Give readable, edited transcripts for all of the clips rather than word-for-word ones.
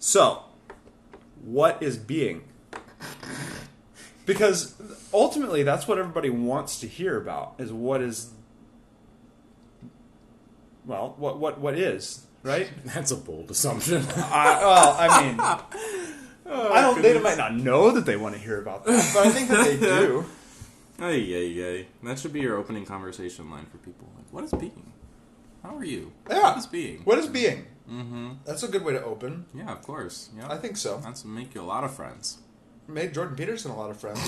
So, what is being? Because ultimately, that's what everybody wants to hear about, is what is... Well, what is, right? That's a bold assumption. I don't. They might not know that they want to hear about that, but I think that they do. Ay. That should be your opening conversation line for people. Like, what is being? How are you? Yeah. What is being? What is being? Mm-hmm. That's a good way to open. Yeah, of course. Yeah, I think so. That's make you a lot of friends. Made Jordan Peterson a lot of friends.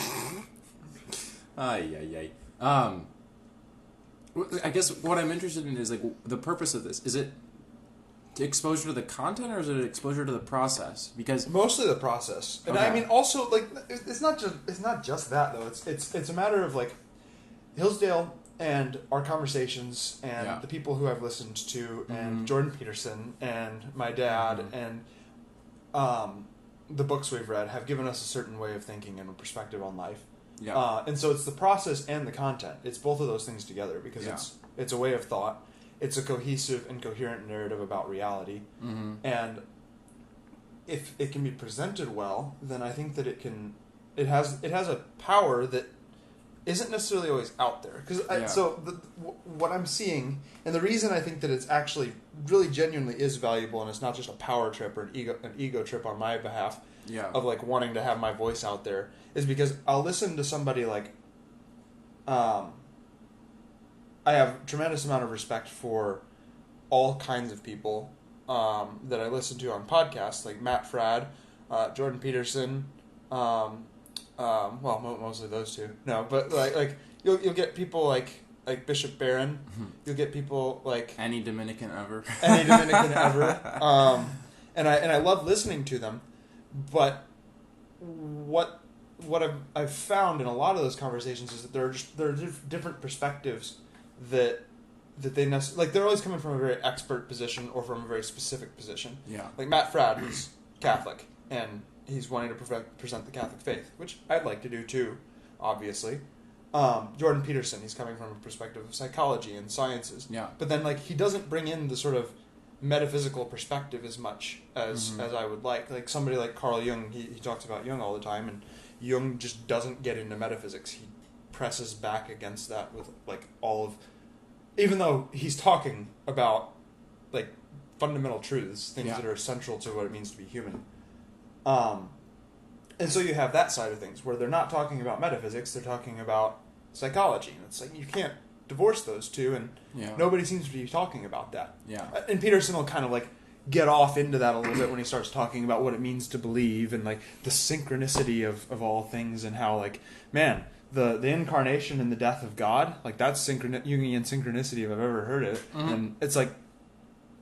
Ay. I guess what I'm interested in is like the purpose of this. Is it exposure to the content, or is it exposure to the process? Because mostly the process, and okay. I mean also like it's not just that though. It's a matter of like Hillsdale and our conversations and the people who I've listened to and Jordan Peterson and my dad and the books we've read have given us a certain way of thinking and a perspective on life. Yeah. And so it's the process and the content. It's both of those things together because it's a way of thought. It's a cohesive and coherent narrative about reality. Mm-hmm. And if it can be presented well, then I think that it has a power that isn't necessarily always out there. What I'm seeing, and the reason I think that it's actually really genuinely is valuable, and it's not just a power trip or an ego trip on my behalf of like wanting to have my voice out there, is because I'll listen to somebody like, I have a tremendous amount of respect for all kinds of people that I listen to on podcasts, like Matt Fradd, Jordan Peterson, mostly those two. No, but like you'll get people like Bishop Barron. You'll get people like any Dominican ever. And I love listening to them, but what I've found in a lot of those conversations is that there are different perspectives that they necessarily, like, they're always coming from a very expert position or from a very specific position. Yeah. Like Matt Fradd, who's Catholic, and he's wanting to present the Catholic faith, which I'd like to do too, obviously. Jordan Peterson, he's coming from a perspective of psychology and sciences. Yeah. But then, like, he doesn't bring in the sort of metaphysical perspective as much as I would like. Like somebody like Carl Jung, he talks about Jung all the time, and Jung just doesn't get into metaphysics. He presses back against that with like all of, even though he's talking about like fundamental truths, things that are central to what it means to be human. And so you have that side of things where they're not talking about metaphysics, they're talking about psychology. And it's like you can't divorce those two, and nobody seems to be talking about that. Yeah. And Peterson will kind of like get off into that a little bit when he starts talking about what it means to believe and like the synchronicity of all things, and how like, man, the incarnation and the death of God, like that's Jungian synchronicity if I've ever heard it. And it's like,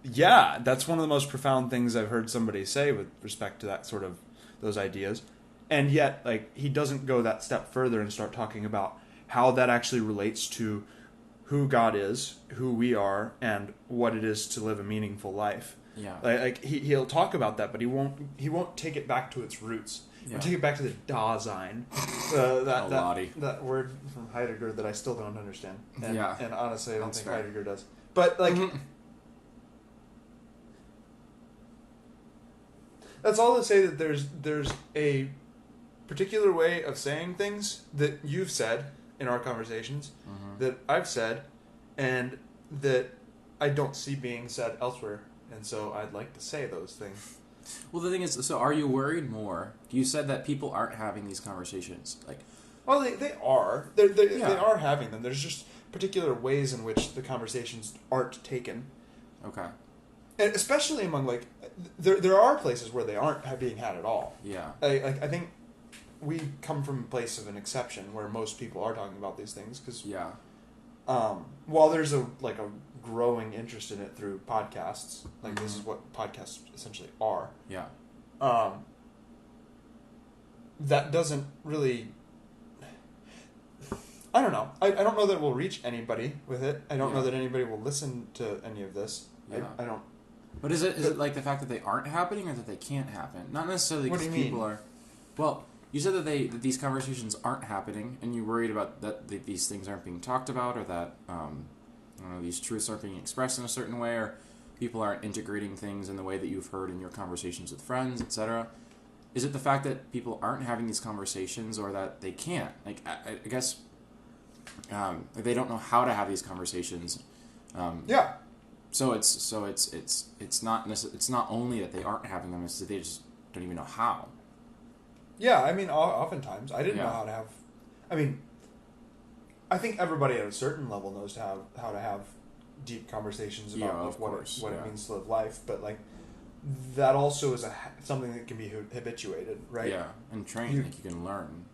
yeah, that's one of the most profound things I've heard somebody say with respect to that sort of those ideas. And yet, like, he doesn't go that step further and start talking about how that actually relates to who God is, who we are, and what it is to live a meaningful life. Yeah. Like he'll talk about that, but he won't take it back to its roots. Yeah. He'll take it back to the Dasein. That word from Heidegger that I still don't understand. And honestly, I don't think Heidegger does. But like, that's all to say that there's a particular way of saying things that you've said in our conversations, that I've said, and that I don't see being said elsewhere. And so I'd like to say those things. Well, the thing is, so are you worried more? You said that people aren't having these conversations. Like, well, they are. They are having them. There's just particular ways in which the conversations aren't taken. Okay. And especially among, like, there are places where they aren't being had at all. Yeah. I think we come from a place of an exception where most people are talking about these things because while there's a growing interest in it through podcasts, like this is what podcasts essentially are. Yeah. That doesn't really. I don't know. I don't know that it will reach anybody with it. I don't know that anybody will listen to any of this. Yeah. I don't. But is it like the fact that they aren't happening or that they can't happen? Not necessarily because people are. Well, you said that these conversations aren't happening, and you're worried about that these things aren't being talked about, or that these truths aren't being expressed in a certain way, or people aren't integrating things in the way that you've heard in your conversations with friends, etc.? Is it the fact that people aren't having these conversations, or that they can't? Like, I guess they don't know how to have these conversations. Yeah. So it's not only that they aren't having them; it's that they just don't even know how. Yeah, I mean, oftentimes I didn't know how to have. I mean, I think everybody at a certain level knows how to have deep conversations about what it means to live life, but like that also is something that can be habituated, right? Yeah, and trained, you can learn.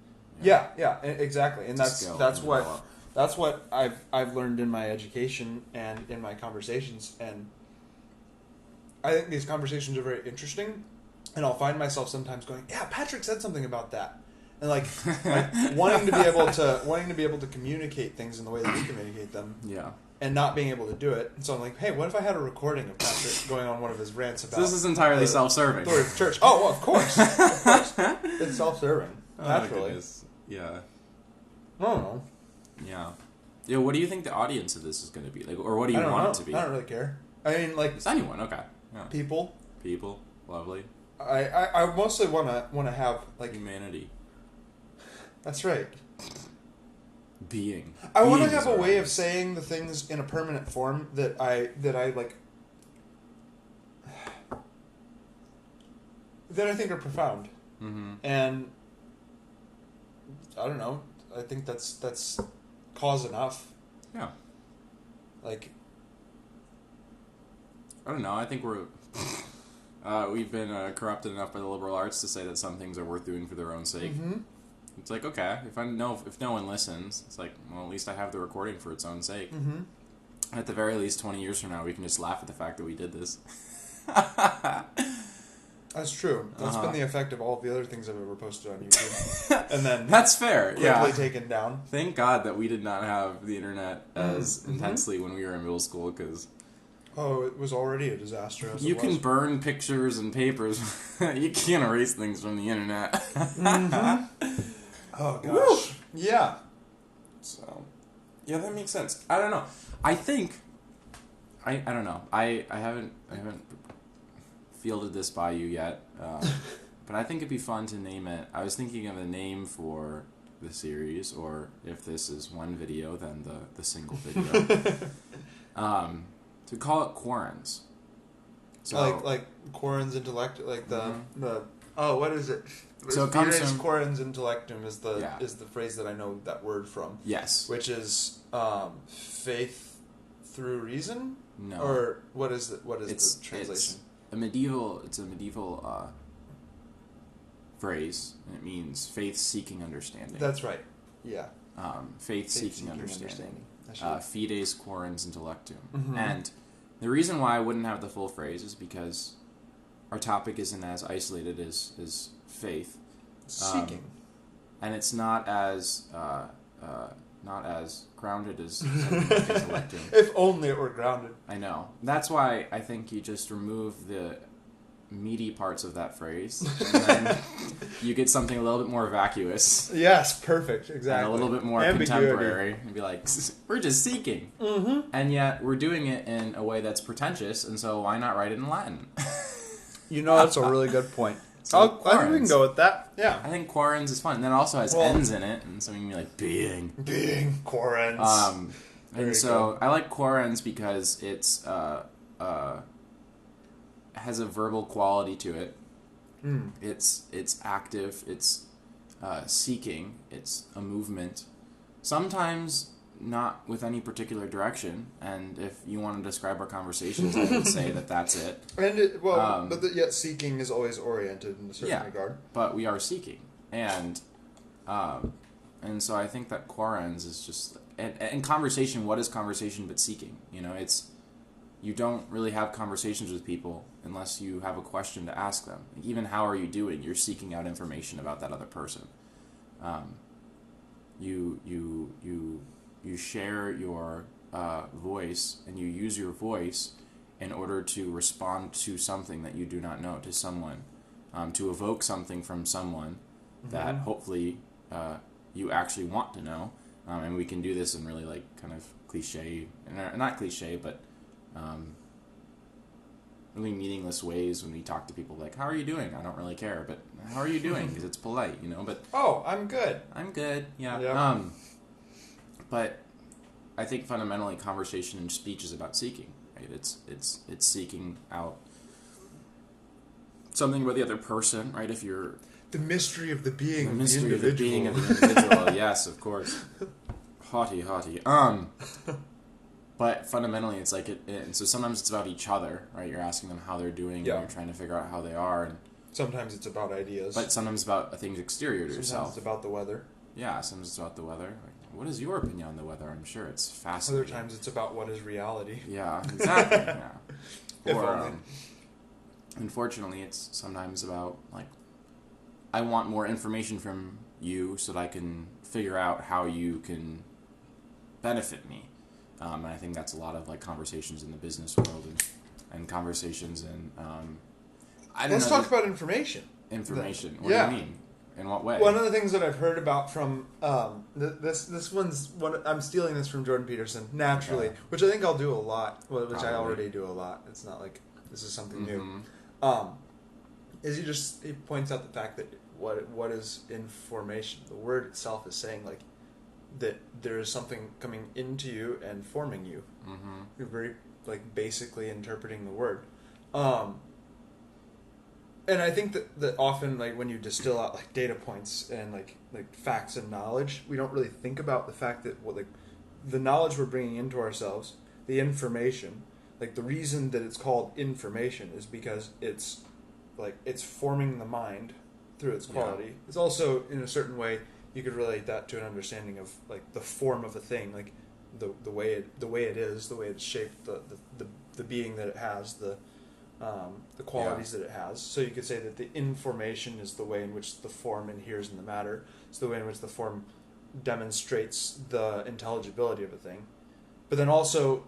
Yeah, exactly, and that's what I've learned in my education and in my conversations, and I think these conversations are very interesting, and I'll find myself sometimes going, "Yeah, Patrick said something about that," and like wanting to be able to communicate things in the way that we communicate them. Yeah. And not being able to do it. And so I'm like, hey, what if I had a recording of Patrick going on one of his rants about... So this is entirely self-serving. Story of the church. Oh, well, of course. Of course. It's self-serving. Naturally. Yeah. I don't know. Yeah. Yeah, what do you think the audience of this is going to be? Like, or what do you want it to be? I don't really care. I mean, like... It's anyone, okay. Yeah. People. Lovely. I mostly want to have, like... Humanity. That's right. Being. I want to have a way of saying the things in a permanent form that I like, that I think are profound. Mm-hmm. And I don't know. I think that's cause enough. Yeah. Like, I don't know. I think we've been corrupted enough by the liberal arts to say that some things are worth doing for their own sake. Mm-hmm. It's like, okay, if no one listens, it's like, well, at least I have the recording for its own sake. Mm-hmm. At the very least, 20 years from now, we can just laugh at the fact that we did this. That's true. That's been the effect of all the other things I've ever posted on YouTube. And then that's fair. Quickly taken down. Thank God that we did not have the internet as intensely when we were in middle school, because... Oh, it was already a disaster. You can burn pictures and papers. You can't erase things from the internet. Mm-hmm. Oh, gosh. Woo! Yeah. So, yeah, that makes sense. I don't know. I think... I don't know. I haven't fielded this by you yet. But I think it'd be fun to name it. I was thinking of a name for the series, or if this is one video, then the single video. To call it Quarrens. So, like Quarren's intellect, like the what is it? So it comes from Quarren's intellectum is the phrase that I know that word from. Yes. Which is faith through reason? No. Or what is the translation? It's a medieval phrase, and it means faith seeking understanding. That's right. Yeah. Faith seeking understanding. Fides Quarens Intellectum. Mm-hmm. And the reason why I wouldn't have the full phrase is because our topic isn't as isolated as faith. Seeking. And it's not as grounded as something like intellectum. If only it were grounded. I know. That's why I think you just remove the meaty parts of that phrase, and then you get something a little bit more vacuous. Yes, perfect, exactly. And a little bit more contemporary. And be like, we're just seeking. Mm-hmm. And yet, we're doing it in a way that's pretentious, and so why not write it in Latin? That's a really good point. So I think we can go with that. Yeah. I think Quarrens is fun. And then it also has N's in it, and so you can be like, being, Quarrens. And so I like Quarrens because it's has a verbal quality to it. It's active. It's seeking. It's a movement. Sometimes not with any particular direction. And if you want to describe our conversations, I would say that's it. And yet seeking is always oriented in a certain regard. But we are seeking, and so I think that Quarrens is just and conversation. What is conversation but seeking? It's. You don't really have conversations with people unless you have a question to ask them. Even how are you doing? You're seeking out information about that other person. You share your voice, and you use your voice in order to respond to something that you do not know, to someone, to evoke something from someone that hopefully you actually want to know. And we can do this in really kind of cliche, not cliche, but really meaningless ways when we talk to people. Like, how are you doing? I don't really care, but how are you doing? Because it's polite, you know. But oh, I'm good. I'm good. Yeah. Yep. But I think fundamentally, conversation and speech is about seeking. Right? It's seeking out something about the other person. Right? If you're the mystery of the being the of mystery the of the individual. being of the individual. Yes, of course. Haughty. But fundamentally, it's like and so sometimes it's about each other, right? You're asking them how they're doing, Yeah. and you're trying to figure out how they are, and Sometimes it's about ideas. but sometimes about things exterior to Sometimes yourself. it's about the weather. Yeah, sometimes it's about the weather. Like, what is your opinion on the weather? I'm sure it's fascinating. Other times it's about what is reality. Yeah, exactly. Yeah. If Or, only. Unfortunately, it's sometimes about like, I want more information from you so that I can figure out how you can benefit me. And I think that's a lot of like conversations in the business world and conversations in Let's talk about information. Information. What Yeah. do you mean? In what way? One of the things that I've heard about from this one's one. I'm stealing this from Jordan Peterson naturally, Okay. which I think I'll do a lot. Which I Probably. already do a lot. It's not like this is something Mm-hmm. new. Is he points out the fact that what is information? The word itself is saying like that there is something coming into you and forming you. Mm-hmm. You're very like basically interpreting the word. And I think that often, like when you distill out like data points and like facts and knowledge, we don't really think about the fact that the knowledge we're bringing into ourselves, the information, like the reason that it's called information is because it's forming the mind through its quality. Yeah. It's also in a certain way you could relate that to an understanding of like the form of a thing, like the way it is, the way it's shaped, the being that it has, the qualities that it has. So you could say that the information is the way in which the form inheres in the matter. It's the way in which the form demonstrates the intelligibility of a thing. But then also,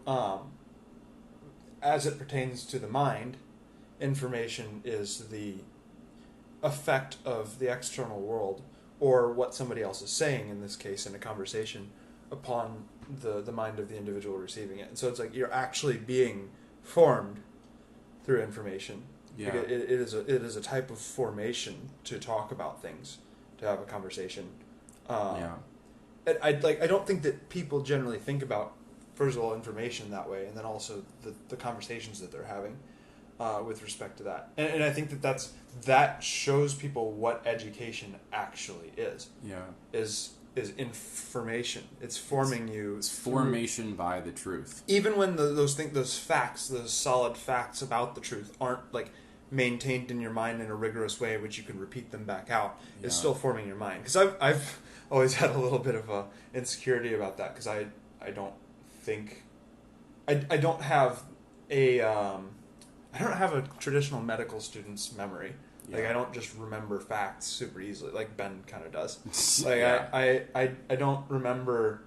as it pertains to the mind, information is the effect of the external world, or what somebody else is saying, in this case in a conversation, upon the mind of the individual receiving it. And so it's like you're actually being formed through information. Yeah. Like it is a type of formation to talk about things, to have a conversation. Yeah. I don't think that people generally think about, first of all, information that way, and then also the conversations that they're having with respect to that. And I think that shows people what education actually is. Yeah. Is information. It's forming you. It's formation by the truth. Even when those facts, those solid facts about the truth aren't like maintained in your mind in a rigorous way, which you can repeat them back out, it's still forming your mind. Because I've always had a little bit of a insecurity about that, because I don't think I don't have a traditional medical student's memory. Yeah. Like I don't just remember facts super easily, like Ben kind of does. Like Yeah. I don't remember.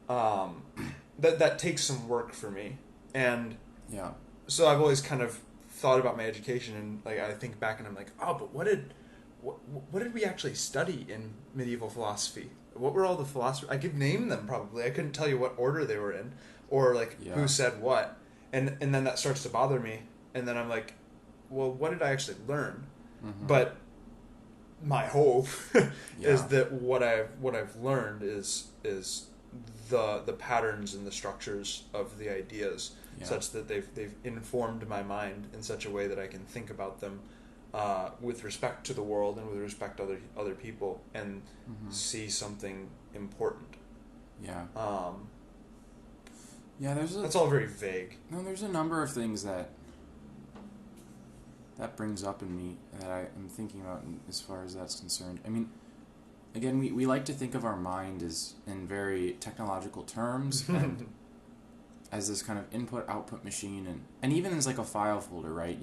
That takes some work for me, and Yeah. so I've always kind of thought about my education, and like I think back and I'm like, oh, but what did we actually study in medieval philosophy? What were all the philosophers? I could name them probably. I couldn't tell you what order they were in, or like who said what, and then that starts to bother me, and then I'm like, well, what did I actually learn? Mm-hmm. But my hope is that what I've learned is the patterns and the structures of the ideas, such that they've informed my mind in such a way that I can think about them with respect to the world and with respect to other people, and see something important. Yeah. That's all very vague. No, there's a number of things that brings up in me that I'm thinking about as far as that's concerned. I mean, again, we like to think of our mind as in very technological terms and as this kind of input-output machine, and even as like a file folder, right?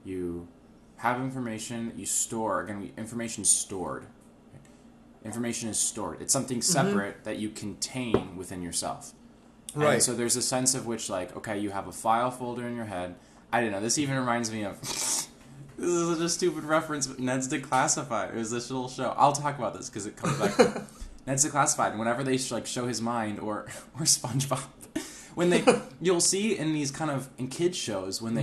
You have information that you store. Again, information is stored. Right? Information is stored. It's something separate that you contain within yourself. Right. And so there's a sense of which, like, okay, you have a file folder in your head. I don't know. This even reminds me of... this is such a stupid reference, but Ned's Declassified. It was this little show. I'll talk about this because it comes back to Ned's Declassified. And whenever they show his mind, or SpongeBob, you'll see in these kind of in kids shows when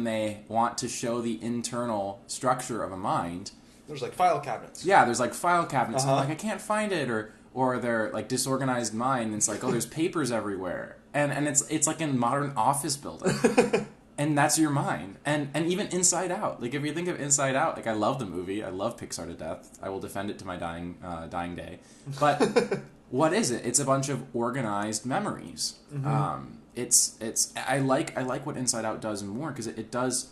they want to show the internal structure of a mind. There's like file cabinets. Yeah, there's like file cabinets. And like, I can't find it, or they're like disorganized mind. And it's like, oh, there's papers everywhere, and it's like in modern office building. And that's your mind. And even Inside Out. Like, if you think of Inside Out, like, I love the movie. I love Pixar to death. I will defend it to my dying day. But what is it? It's a bunch of organized memories. I like what Inside Out does more, because it does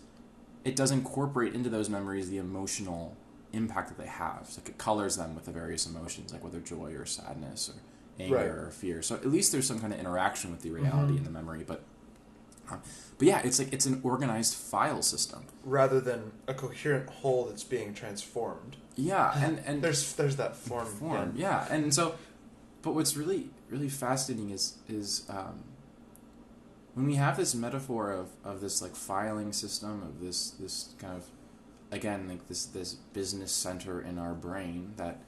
incorporate into those memories the emotional impact that they have. So, like, it colors them with the various emotions, like whether joy or sadness or anger or fear. So at least there's some kind of interaction with the reality in the memory. But yeah, it's like it's an organized file system rather than a coherent whole that's being transformed. Yeah, and there's that form. Yeah, and so, but what's really fascinating is when we have this metaphor of this like filing system, of this kind of, again, like this business center in our brain that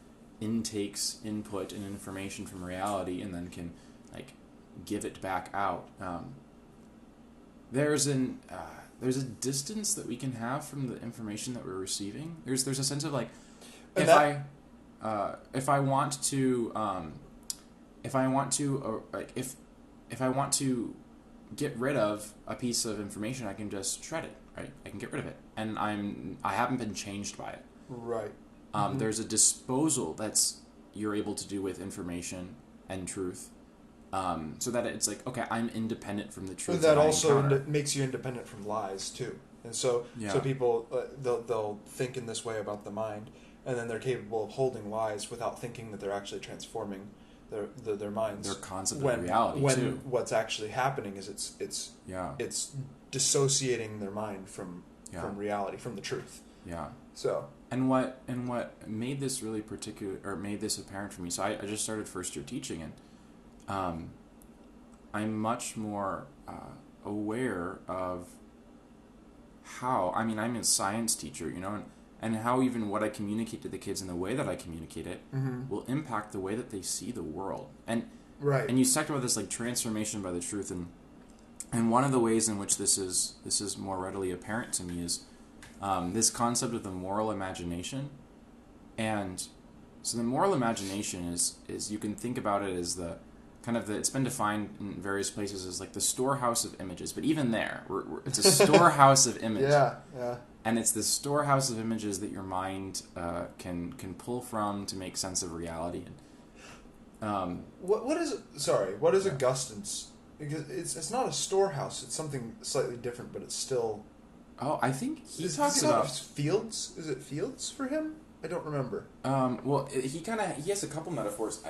intakes input and information from reality and then can like give it back out. There's a distance that we can have from the information that we're receiving. There's a sense of like, if I want to get rid of a piece of information, I can just shred it, right? I can get rid of it, and I haven't been changed by it. Right. There's a disposal you're able to do with information and truth. So that it's like, okay, I'm independent from the truth. That also makes you independent from lies too, and so people they'll think in this way about the mind, and then they're capable of holding lies without thinking that they're actually transforming their minds. Their concept of reality too. When what's actually happening is it's dissociating their mind from reality, from the truth. Yeah. So and what made this really made this apparent for me. So I just started first year teaching, and I'm much more aware of how, I'm a science teacher, and how even what I communicate to the kids and the way that I communicate it will impact the way that they see the world. And and you talked about this like transformation by the truth, and one of the ways in which this is more readily apparent to me is this concept of the moral imagination. And so the moral imagination is you can think about it as it's been defined in various places as like the storehouse of images, but even there, it's a storehouse of images. Yeah. And it's the storehouse of images that your mind can pull from to make sense of reality. And what is Augustine's? Because it's not a storehouse; it's something slightly different, but it's still. Oh, I think he talks about fields. Is it fields for him? I don't remember. Well, he has a couple metaphors.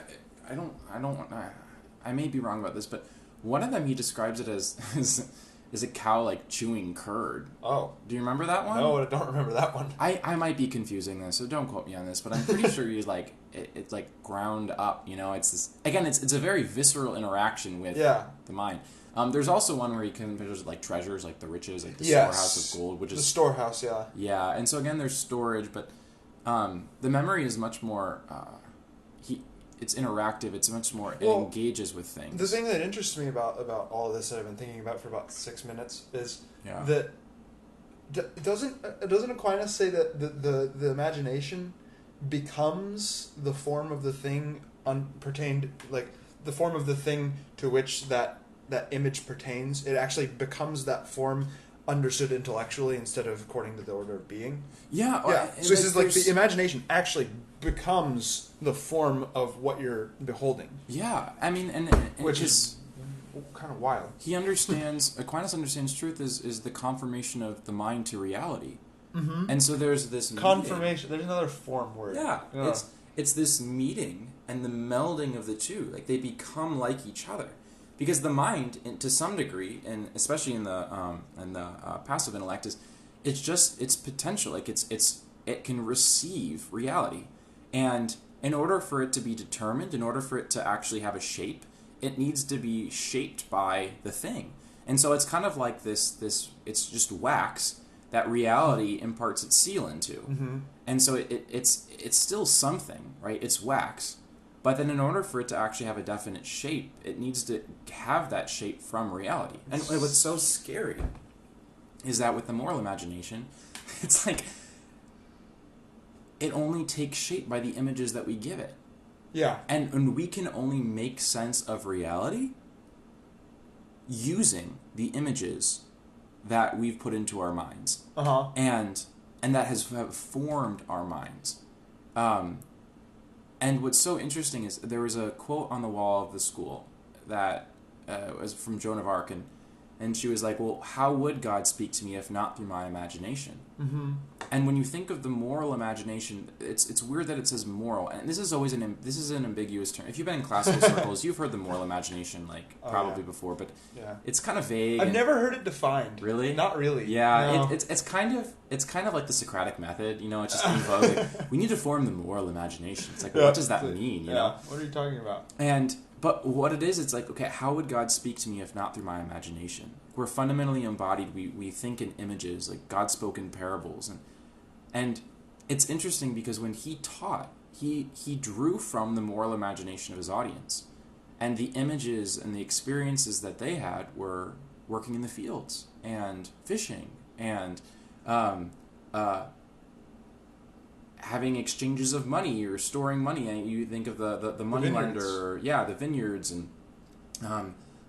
I may be wrong about this, but one of them he describes it as is a cow like chewing curd. Oh. Do you remember that one? No, I don't remember that one. I might be confusing this, so don't quote me on this, but I'm pretty sure he's like it's like ground up, it's this, again, it's a very visceral interaction with the mind. There's also one where he considers like treasures, like the riches, like the storehouse of gold, which is the storehouse, Yeah, and so again there's storage, but the memory is much more it's interactive. It's much more. It engages with things. The thing that interests me about all of this that I've been thinking about for about 6 minutes is that doesn't Aquinas say that the imagination becomes the form of the thing the form of the thing to which that image pertains? It actually becomes that form understood intellectually instead of according to the order of being. Yeah. So this is like the imagination actually becomes the form of what you're beholding. Yeah, and which is kind of wild. Aquinas understands truth is the confirmation of the mind to reality. Mm-hmm. And so there's this confirmation. There's another form word. Yeah. It's this meeting and the melding of the two. Like they become like each other. Because the mind, to some degree, and especially in the passive intellect, it's potential. Like it can receive reality, and in order for it to be determined, in order for it to actually have a shape, it needs to be shaped by the thing. And so it's kind of like this. It's just wax that reality imparts its seal into, and so it's still something, right? It's wax. But then in order for it to actually have a definite shape, it needs to have that shape from reality. And what's so scary is that with the moral imagination, it's like it only takes shape by the images that we give it. Yeah. And we can only make sense of reality using the images that we've put into our minds. Uh-huh. And that has formed our minds. And what's so interesting is there was a quote on the wall of the school that was from Joan of Arc, and she was like, well, how would God speak to me if not through my imagination? Mm-hmm. And when you think of the moral imagination, it's weird that it says moral, and this is always an ambiguous term. If you've been in classical circles, you've heard the moral imagination probably before, but it's kind of vague. I've never heard it defined. Really? Not really. Yeah, no. it's kind of like the Socratic method. It's just in vogue. Like, we need to form the moral imagination. It's like, what does that mean? You know? What are you talking about? But what it is, it's like, okay, how would God speak to me if not through my imagination? We're fundamentally embodied. We think in images, like God spoke in parables, and it's interesting because when he taught, he drew from the moral imagination of his audience, and the images and the experiences that they had were working in the fields and fishing and having exchanges of money or storing money. And you think of the money lender, the vineyards and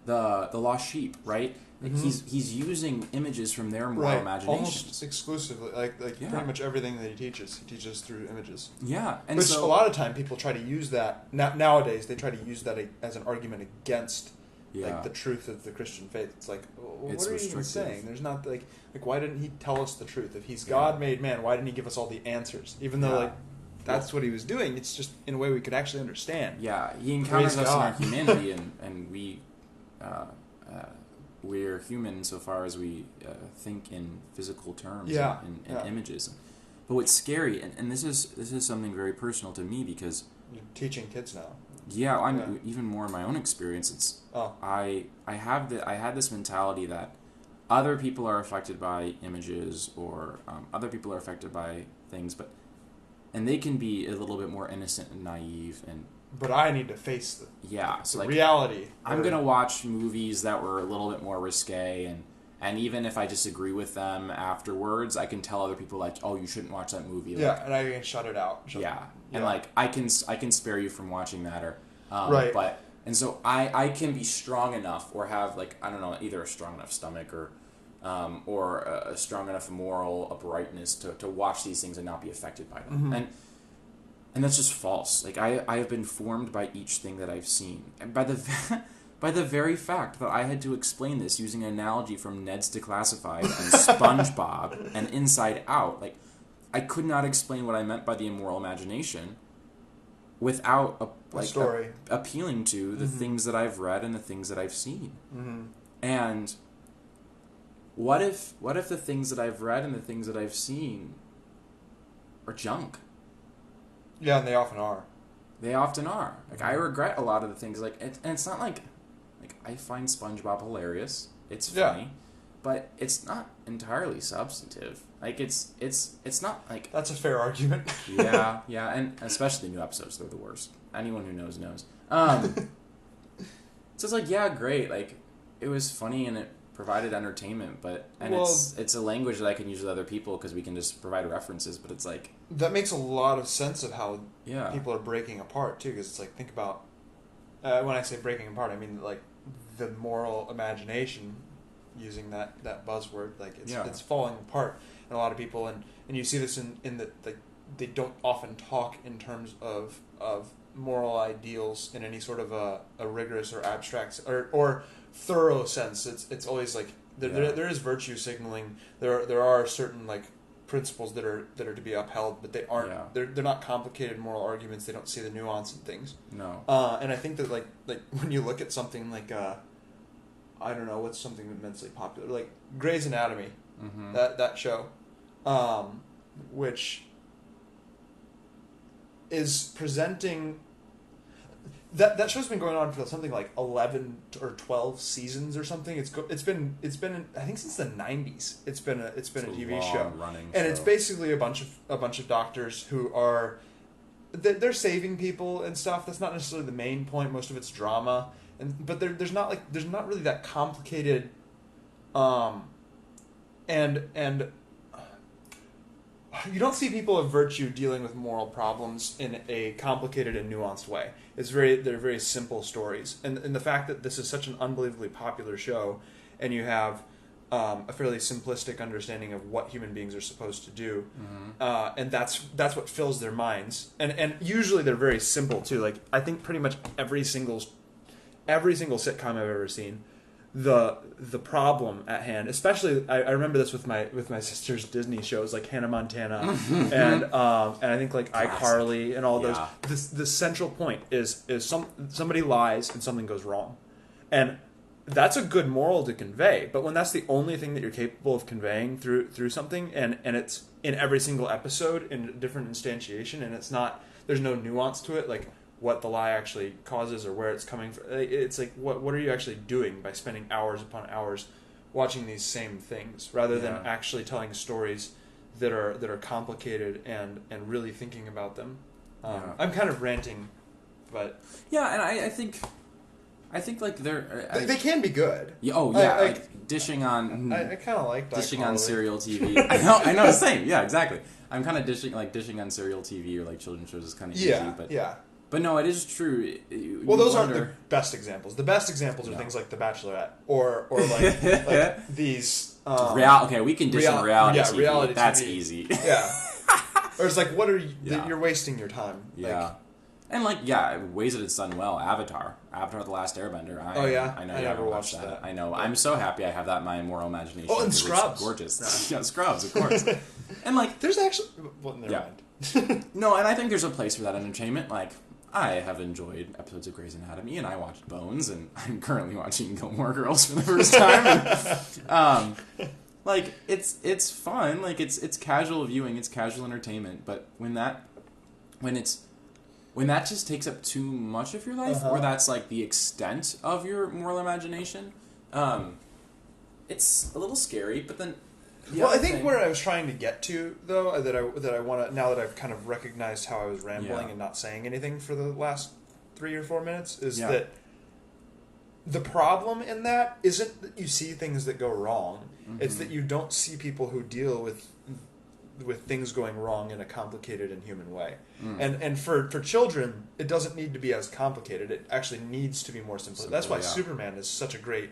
the lost sheep, right? Like he's using images from their moral imagination. Almost exclusively, pretty much everything that he teaches through images. Yeah, and which so a lot of time people try to use that nowadays. They try to use that as an argument against the truth of the Christian faith. It's like, well, what are you even saying? There's not like why didn't he tell us the truth? If he's God made man, why didn't he give us all the answers? Even though that's what he was doing. It's just in a way we could actually understand. Yeah, he encounters us in our humanity, and we. We're human so far as we think in physical terms and images. But what's scary, and this is something very personal to me because you're teaching kids now. Yeah, I'm even more in my own experience. It's I had this mentality that other people are affected by images or other people are affected by things, and they can be a little bit more innocent and naive But I need to face the reality. I'm going to watch movies that were a little bit more risque, and even if I disagree with them afterwards, I can tell other people, like, oh, you shouldn't watch that movie. And I can shut it out. And, like, I can spare you from watching that. And so I can be strong enough or have, like, I don't know, either a strong enough stomach or a strong enough moral uprightness to watch these things and not be affected by them. Mm-hmm. And that's just false. Like, I have been formed by each thing that I've seen. And by the very fact that I had to explain this using an analogy from Ned's Declassified and SpongeBob and Inside Out, like, I could not explain what I meant by the immoral imagination without appealing to the things that I've read and the things that I've seen. Mm-hmm. And what if the things that I've read and the things that I've seen are junk? Yeah, and they often are. They often are. Like, I regret a lot of the things. Like, and it's not like I find SpongeBob hilarious. It's funny, but it's not entirely substantive. Like, it's not like. That's a fair argument. yeah, and especially new episodes, they're the worst. Anyone who knows. So it's like, yeah, great. Like, it was funny and it provided entertainment, it's a language that I can use with other people because we can just provide references. But it's like. That makes a lot of sense of how people are breaking apart, too, because it's like, think about, when I say breaking apart, I mean, like, the moral imagination, using that buzzword, like, it's falling apart in a lot of people, and you see this in the, like, they don't often talk in terms of moral ideals in any sort of a rigorous or abstract or thorough sense. It's always like, there is virtue signaling, there are certain, like, principles that are to be upheld, but they aren't. They're not complicated moral arguments. They don't see the nuance in things. No. And I think that like when you look at something like I don't know what's something immensely popular, like Grey's Anatomy, that show, which is presenting. That show's been going on for something like 11 or 12 seasons or something. It's been I think since the 90s. It's been a TV show, and it's basically a bunch of doctors who are they're saving people and stuff. That's not necessarily the main point. Most of it's drama, but there's not really that complicated, and you don't see people of virtue dealing with moral problems in a complicated and nuanced way. They're very simple stories, and the fact that this is such an unbelievably popular show, and you have a fairly simplistic understanding of what human beings are supposed to do, and that's what fills their minds. And usually they're very simple too. Like I think pretty much every single sitcom I've ever seen, the problem at hand, especially I remember this with my sister's Disney shows like Hannah Montana and I think like iCarly and all those. The central point is somebody lies and something goes wrong, and that's a good moral to convey. But when that's the only thing that you're capable of conveying through something, and it's in every single episode in a different instantiation, and there's no nuance to it, like what the lie actually causes or where it's coming from. It's like what are you actually doing by spending hours upon hours watching these same things rather than actually telling stories that are complicated and really thinking about them. I'm kind of ranting, but and I think like they can be good. Like dishing on. I kind of like dishing on serial TV. I know, same. Yeah, exactly. I'm kind of dishing on serial TV or like children's shows is kind of easy, but no, it is true. Well, those aren't the best examples. The best examples are things like The Bachelorette or like these. Okay, we can dish on reality TV. Reality That's TV. Easy. Yeah. Or it's like, what are you? You're wasting your time. Yeah. And ways that it's done well. Avatar, The Last Airbender. I know you never haven't watched that. I know. I'm so happy I have that in my moral imagination. Oh, and Scrubs. Gorgeous. Yeah, Scrubs, of course. And there's actually never mind. No, and I think there's a place for that entertainment. Like, I have enjoyed episodes of Grey's Anatomy, and I watched Bones, and I'm currently watching Gilmore Girls for the first time. And, it's fun. Like, it's casual viewing, it's casual entertainment. But when that just takes up too much of your life, or that's like the extent of your moral imagination, it's a little scary. But then, I think where I was trying to get to, though, that I want to, now that I've kind of recognized how I was rambling and not saying anything for the last 3 or 4 minutes, is that the problem in that isn't that you see things that go wrong; it's that you don't see people who deal with things going wrong in a complicated and human way. And for children, it doesn't need to be as complicated. It actually needs to be more simple. That's why Superman is such a great,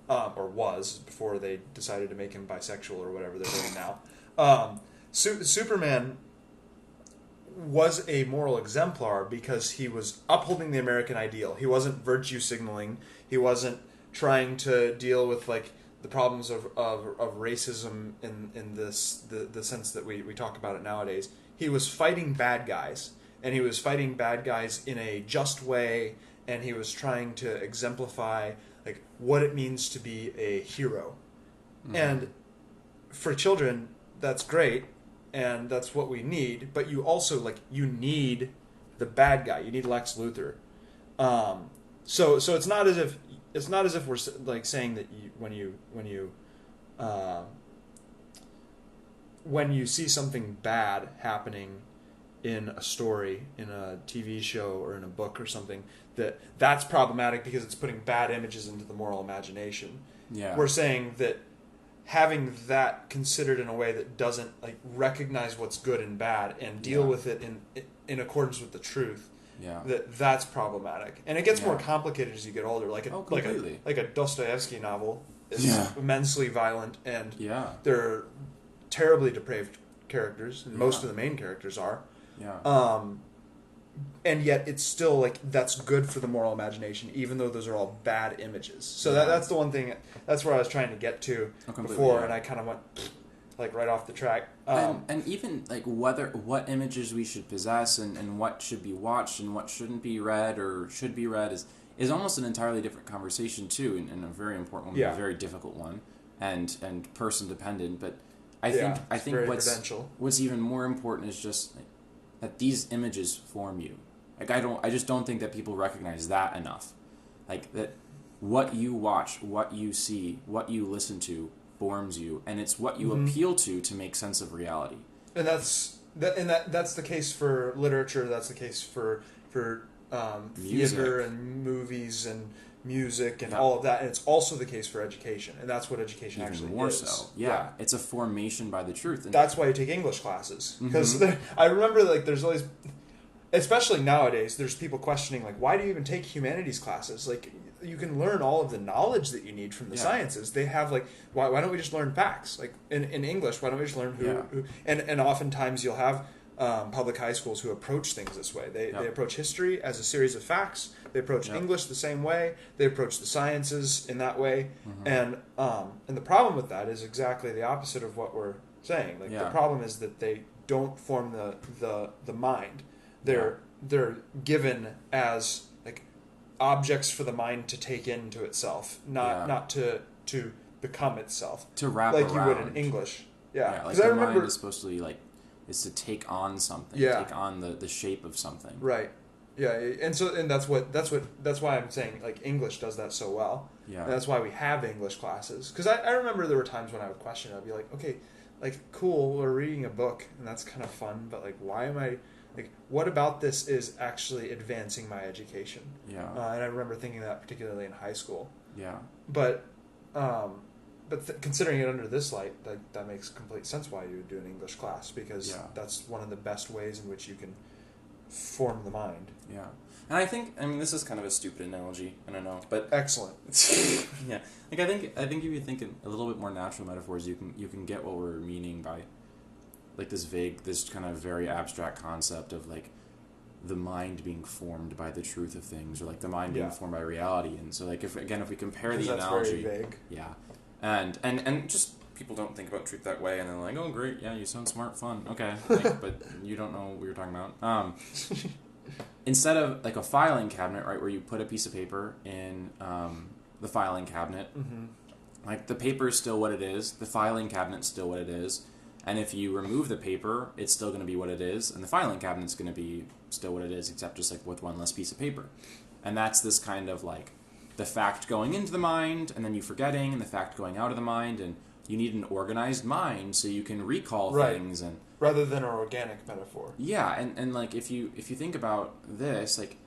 or was, before they decided to make him bisexual or whatever they're doing now. Superman was a moral exemplar because he was upholding the American ideal. He wasn't virtue signaling. He wasn't trying to deal with like the problems of racism in the sense that we talk about it nowadays. He was fighting bad guys, and he was fighting bad guys in a just way, and he was trying to exemplify like what it means to be a hero. And for children, that's great, and that's what we need. But you also you need the bad guy. You need Lex Luthor. So it's not as if we're like saying that when you see something bad happening in a story, in a TV show, or in a book or something, that's problematic because it's putting bad images into the moral imagination. Yeah. We're saying that having that considered in a way that doesn't recognize what's good and bad and deal with it in accordance with the truth. Yeah. That's problematic, and it gets more complicated as you get older. Like a Dostoevsky novel is immensely violent, and they're terribly depraved characters. And most of the main characters are. Yeah. And yet it's still that's good for the moral imagination, even though those are all bad images. So that's the one thing. That's where I was trying to get to before, and I kind of went right off the track. And even what images we should possess and what should be watched and what shouldn't be read or should be read is almost an entirely different conversation too, and a very important one, a very difficult one, and person dependent. But I think what's even more important is just that these images form you. I just don't think that people recognize that enough. That what you watch, what you see, what you listen to forms you, and it's what you appeal to make sense of reality. And that's That's the case for literature. That's the case for theater and movies and music and all of that. And it's also the case for education. And that's what education Even actually more is. so. Yeah. It's a formation by the truth. And that's why you take English classes. Because I remember like there's always, especially nowadays, there's people questioning like, why do you even take humanities classes? Like, you can learn all of the knowledge that you need from the sciences. They have like, why don't we just learn facts? Like in English, why don't we just learn who and oftentimes you'll have public high schools who approach things this way. They approach history as a series of facts. They approach English the same way. They approach the sciences in that way. And the problem with that is exactly the opposite of what we're saying. Like the problem is that they don't form the mind. They're given as like objects for the mind to take into itself, not to become itself. To wrap like around. You would in English. Yeah, like the mind is supposed to be like is to take on something, take on the shape of something. Right. Yeah, and that's why I'm saying like English does that so well. Yeah. And that's why we have English classes. Because I remember there were times when I would question it. I'd be like, okay, like cool, we're reading a book and that's kind of fun, but like why am I like what about this is actually advancing my education? Yeah. And I remember thinking that particularly in high school. Yeah. But considering it under this light, that makes complete sense why you would do an English class, because that's one of the best ways in which you can form the mind. Yeah. And I mean, this is kind of a stupid analogy, I don't know, but excellent. Yeah. Like I think if you think in a little bit more natural metaphors, you can get what we're meaning by like this kind of very abstract concept of like the mind being formed by the truth of things, or like the mind being formed by reality. And so like if we compare the analogy, very vague. Yeah. And just people don't think about truth that way, and they're like, oh great, yeah, you sound smart, fun, okay, like, but you don't know what you're talking about. Instead of like a filing cabinet, right, where you put a piece of paper in the filing cabinet, like the paper is still what it is, the filing cabinet's still what it is, and if you remove the paper, it's still going to be what it is, and the filing cabinet's going to be still what it is, except just like with one less piece of paper. And that's this kind of like the fact going into the mind, and then you forgetting, and the fact going out of the mind, and you need an organized mind so you can recall things, and rather than an organic metaphor. Yeah, and like if you think about this, like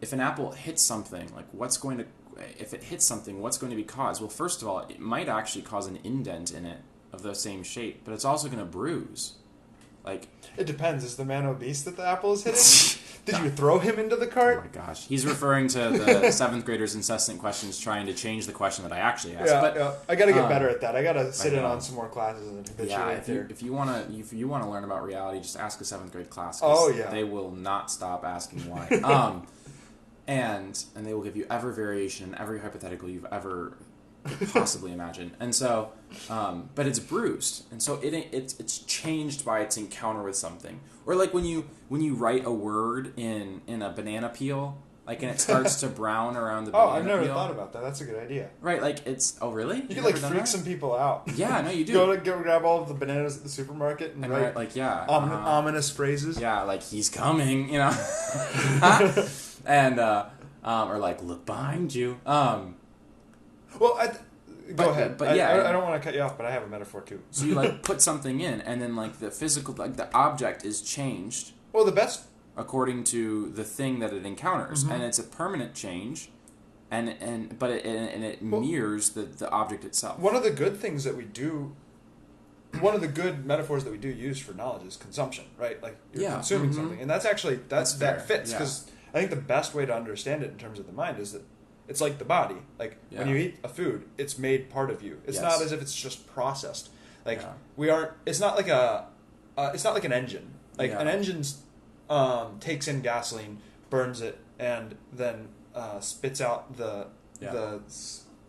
if an apple hits something, like if it hits something, what's going to be caused? Well, first of all, it might actually cause an indent in it of the same shape, but it's also going to bruise. Like it depends. Is the man obese that the apple is hitting? Did you throw him into the cart? Oh my gosh. He's referring to the 7th graders' incessant questions trying to change the question that I actually asked. Yeah, I got to get better at that. I got to sit in on some more classes and habituate if you want to learn about reality, just ask a 7th grade class. Oh yeah. They will not stop asking why. And they will give you every variation, every hypothetical you've ever possibly imagined. And so, but it's bruised, and so it's changed by its encounter with something. Or like when you write a word in a banana peel, like, and it starts to brown around the banana peel. I've never thought about that. That's a good idea. Right, like it's really you can like freak some people out. Yeah, no, you do. Go grab all of the bananas at the supermarket and write like ominous phrases. Yeah, like he's coming, you know, and or like look behind you. Well, go ahead. But yeah, I don't want to cut you off, but I have a metaphor too. So you like put something in, and then like the physical, like the object is changed. Well, the best according to the thing that it encounters, and it's a permanent change, and it mirrors the object itself. One of the good things that we do, one of the good metaphors that we do use for knowledge is consumption, right? Like you're consuming something, and that's actually that fits, because I think the best way to understand it in terms of the mind is that it's like the body. Like when you eat a food, it's made part of you. It's not as if it's just processed. Like we aren't. It's not like it's not like an engine. Like an engine's takes in gasoline, burns it, and then spits out the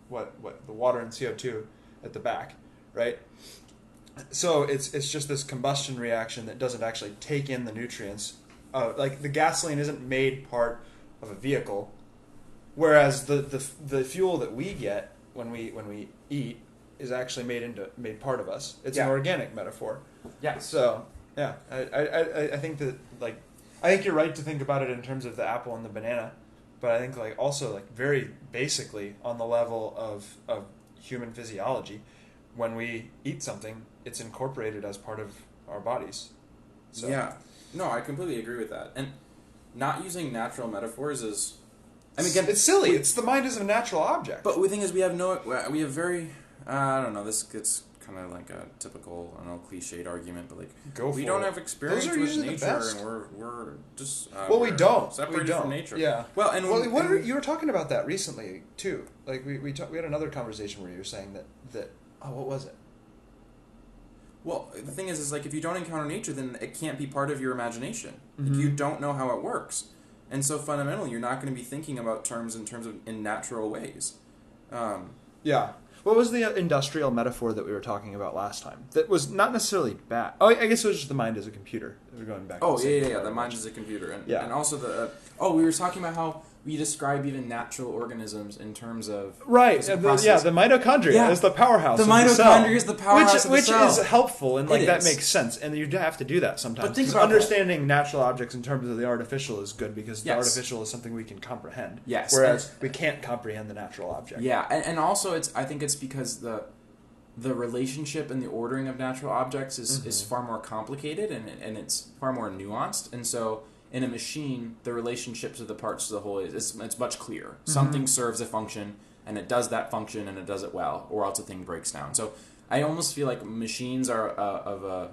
water and CO2 at the back, right? So it's just this combustion reaction that doesn't actually take in the nutrients. Like the gasoline isn't made part of a vehicle. Whereas the fuel that we get when we eat is actually made part of us. It's an organic metaphor. Yeah. So I think that I think you're right to think about it in terms of the apple and the banana, but I think also very basically on the level of human physiology, when we eat something, it's incorporated as part of our bodies. So. Yeah. No, I completely agree with that. And not using natural metaphors is... I mean, again, it's silly. It's the mind is a natural object. But the thing is, we have very... I don't know, this gets kind of like a typical, I don't know, cliched argument, but like, we don't have experience with nature, and we're just... we don't. Separated from nature. Yeah. Well, and you were talking about that recently, too. Like, we had another conversation where you were saying that what was it? Well, the thing is like, if you don't encounter nature, then it can't be part of your imagination. Mm-hmm. Like, you don't know how it works. And so fundamentally, you're not going to be thinking about terms in natural ways. Yeah. What was the industrial metaphor that we were talking about last time? That was not necessarily bad. Oh, I guess it was just the mind as a computer. We're going back. Oh, yeah. The mind as a computer, and also we were talking about how we describe even natural organisms in terms of the mitochondria is the powerhouse. The mitochondria is the powerhouse of the which cell. Is helpful, and that makes sense. And you have to do that sometimes. But think about understanding natural objects in terms of the artificial is good because the artificial is something we can comprehend. Yes, whereas we can't comprehend the natural object. Yeah, and also I think it's because the relationship and the ordering of natural objects is far more complicated and it's far more nuanced, and so. In a machine, the relationships of the parts of the whole it's much clearer. Mm-hmm. Something serves a function, and it does that function, and it does it well, or else a thing breaks down. So I almost feel like machines are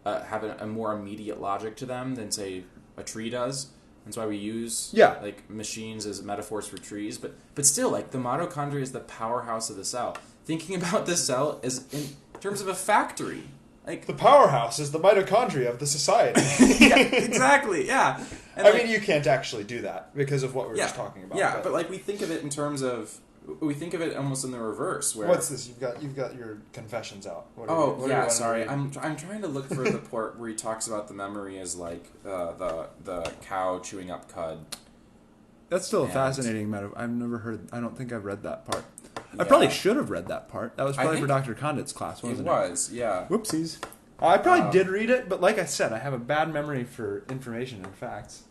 have a more immediate logic to them than, say, a tree does. That's why we use like machines as metaphors for trees. But still, like, the mitochondria is the powerhouse of the cell. Thinking about the cell is in terms of a factory. Like, the powerhouse is the mitochondria of the society. Yeah, exactly, yeah. And I mean, you can't actually do that because of what we were just talking about. Yeah, but like, we think of it in terms of... We think of it almost in the reverse. Where what's this? You've got your confessions out. Sorry. I'm trying to look for the part where he talks about the memory as like the cow chewing up cud. That's still a fascinating metaphor. I don't think I've read that part. Yeah. I probably should have read that part. That was probably for Dr. Condit's class, wasn't it? It was, yeah. Whoopsies. I probably did read it, but like I said, I have a bad memory for information and facts.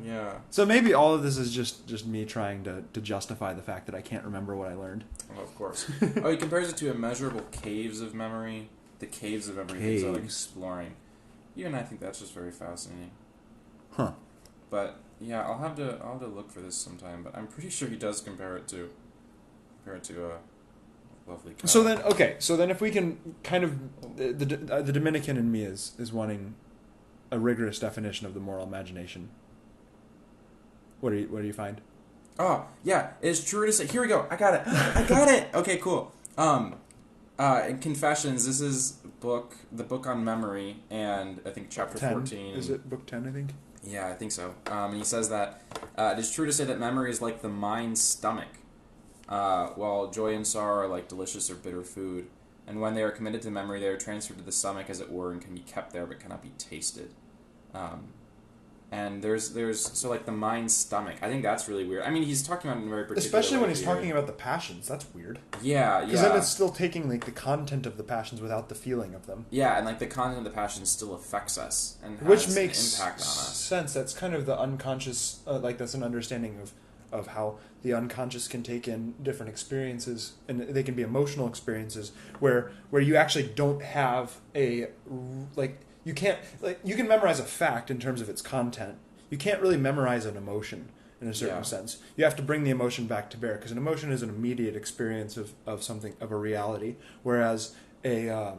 Yeah. So maybe all of this is just me trying to justify the fact that I can't remember what I learned. Oh, of course. He compares it to immeasurable caves of memory. The caves of memory he's like exploring. Even I think that's just very fascinating. Huh. But yeah, I'll have to look for this sometime. But I'm pretty sure he does compare it to a lovely cow. So then if we can kind of the Dominican in me is wanting a rigorous definition of the moral imagination. What do you find? Oh, yeah, it's true to say. Here we go. I got it. Okay, cool. In Confessions, this is the book on memory, and I think chapter 10. 14. Is it book 10, I think? Yeah, I think so. And he says that it is true to say that memory is like the mind's stomach, while joy and sorrow are like delicious or bitter food. And when they are committed to memory, they are transferred to the stomach, as it were, and can be kept there but cannot be tasted. And there's so like the mind's stomach. I think that's really weird. I mean, he's talking about it in a very particular especially when he's here. Talking about the passions. That's weird. Yeah. Because then it's still taking like the content of the passions without the feeling of them. Yeah, and like the content of the passions still affects us and has which makes an impact on us. Sense. That's kind of the unconscious. Like that's an understanding of how the unconscious can take in different experiences, and they can be emotional experiences where you actually don't have a like. You can't you can memorize a fact in terms of its content. You can't really memorize an emotion in a certain sense. You have to bring the emotion back to bear because an emotion is an immediate experience of something, of a reality, whereas a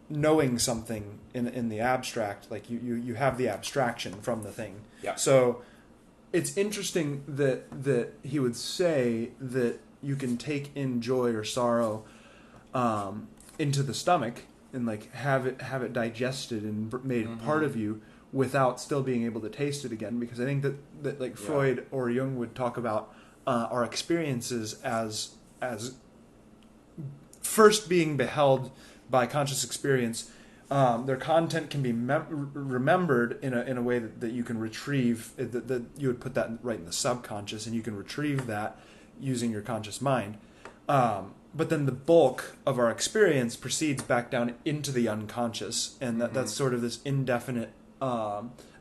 knowing something in the abstract, like you have the abstraction from the thing. Yeah. So it's interesting that he would say that you can take in joy or sorrow into the stomach and like have it digested and made part of you without still being able to taste it again, because I think that like Freud or Jung would talk about our experiences as first being beheld by conscious experience. Their content can be remembered in a way that you can retrieve, that you would put that right in the subconscious, and you can retrieve that using your conscious mind. But then the bulk of our experience proceeds back down into the unconscious, and that's sort of this indefinite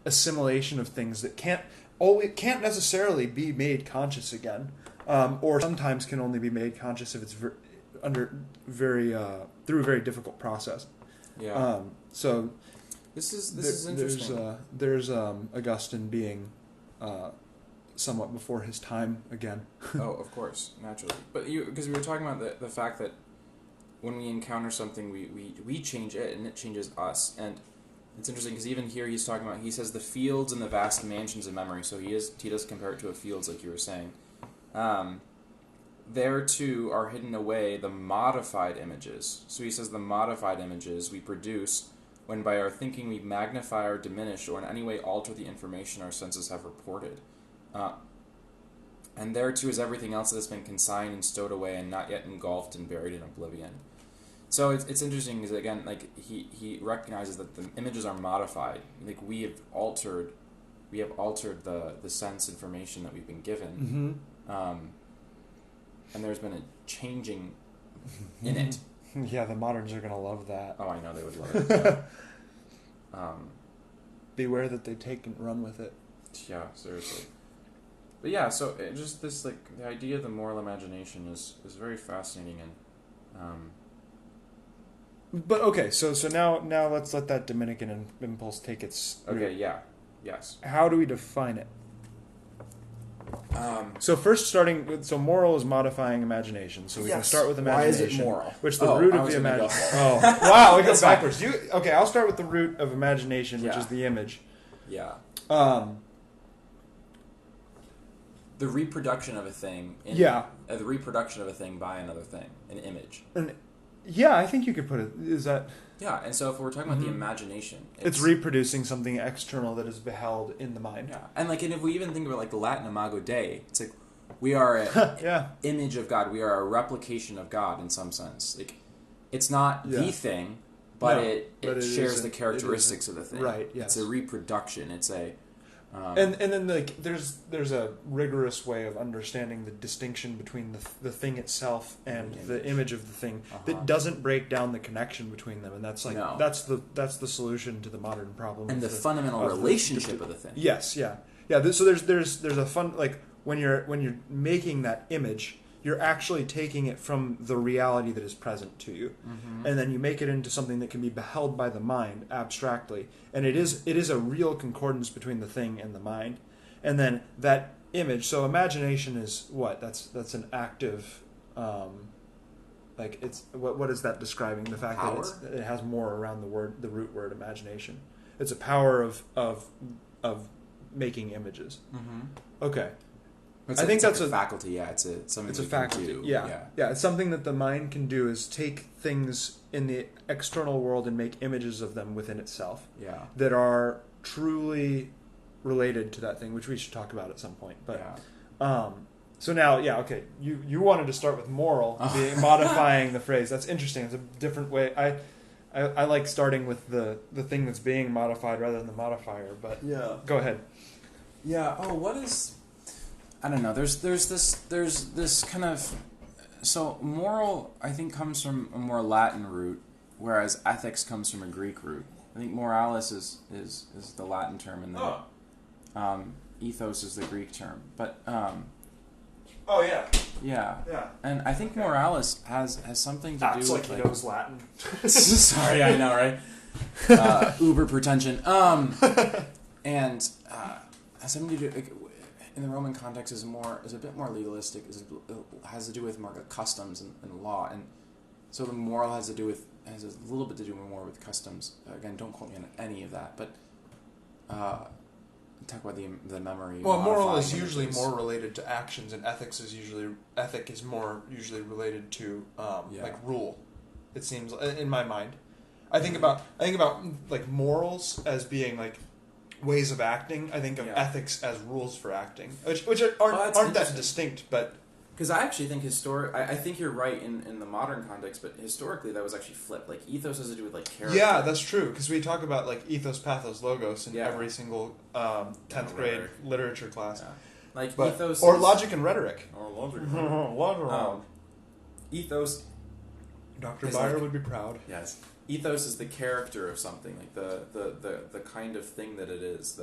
assimilation of things that can't necessarily be made conscious again, or sometimes can only be made conscious if it's through a very difficult process. Yeah. So This is interesting. There's Augustine being somewhat before his time again. Oh, of course, naturally. But because we were talking about the fact that when we encounter something, we change it and it changes us. And it's interesting because even here he says the fields and the vast mansions of memory. So he does compare it to a fields, like you were saying. There too are hidden away the modified images. So he says the modified images we produce when by our thinking we magnify or diminish or in any way alter the information our senses have reported. And there too is everything else that has been consigned and stowed away and not yet engulfed and buried in oblivion. So it's interesting because again, like he recognizes that the images are modified. Like we have altered the sense information that we've been given. Mm-hmm. And there's been a changing in it. Yeah, the moderns are gonna love that. Oh, I know they would love it. Yeah. Beware that they take and run with it. Yeah, seriously. But yeah, so just this the idea of the moral imagination is very fascinating and. But okay, so now let's let that Dominican impulse take its. Okay. Yeah. Yes. How do we define it? So first starting with, moral is modifying imagination. So we can start with imagination. Why is it moral? Which the root of the imagination. Oh, wow, we go backwards. Okay, I'll start with the root of imagination, which is the image. Yeah. The reproduction of a thing. The reproduction of a thing by another thing, an image. Yeah, I think you could put it. Is that? Yeah, and so if we're talking about the imagination, it's reproducing something external that is beheld in the mind. Yeah, and if we even think about the Latin Imago Dei, it's like we are an image of God. We are a replication of God in some sense. Like it's not the thing, but it shares the characteristics of the thing. Right. Yes. It's a reproduction. It's a and then there's a rigorous way of understanding the distinction between the thing itself and the image of the thing that doesn't break down the connection between them, and that's that's the solution to the modern problem and the fundamental relationship of the thing. Yes, yeah. So there's a fun when you're making that image, you're actually taking it from the reality that is present to you, and then you make it into something that can be beheld by the mind abstractly, and it is a real concordance between the thing and the mind, and then that image. So imagination is what? That's an active, it's what is that describing? The fact power? That it has more around the root word imagination. It's a power of making images. Okay. I think that's a faculty. Yeah, it's something. It's a faculty. Do. Yeah. It's something that the mind can do is take things in the external world and make images of them within itself. Yeah. That are truly related to that thing, which we should talk about at some point. But so now, okay, you wanted to start with moral, being modifying the phrase. That's interesting. It's a different way. I like starting with the thing that's being modified rather than the modifier. But go ahead. Yeah. Oh, what is? I don't know. There's this kind of so moral. I think comes from a more Latin root, whereas ethics comes from a Greek root. I think moralis is the Latin term, and then ethos is the Greek term. But yeah. And I think moralis has something to do with he knows Latin. Sorry, I know, right? Uber pretension. And has something to do. In the Roman context, is a bit more legalistic. Has to do with more customs and law, and so the moral has a little bit to do more with customs. Again, don't quote me on any of that, but talk about the memory. Well, moral is usually more related to actions, and ethic is more usually related to rule. It seems in my mind. I think about morals as being ways of acting. I think of ethics as rules for acting, which aren't that distinct, but because I actually think I think you're right in the modern context, but historically that was actually flipped. Ethos has to do with character. Yeah, that's true, because we talk about ethos, pathos, logos in every single 10th grade literature class. Yeah. Ethos or logic and rhetoric. Ethos. Dr. Beyer would be proud. Yes. Ethos is the character of something, the kind of thing that it is.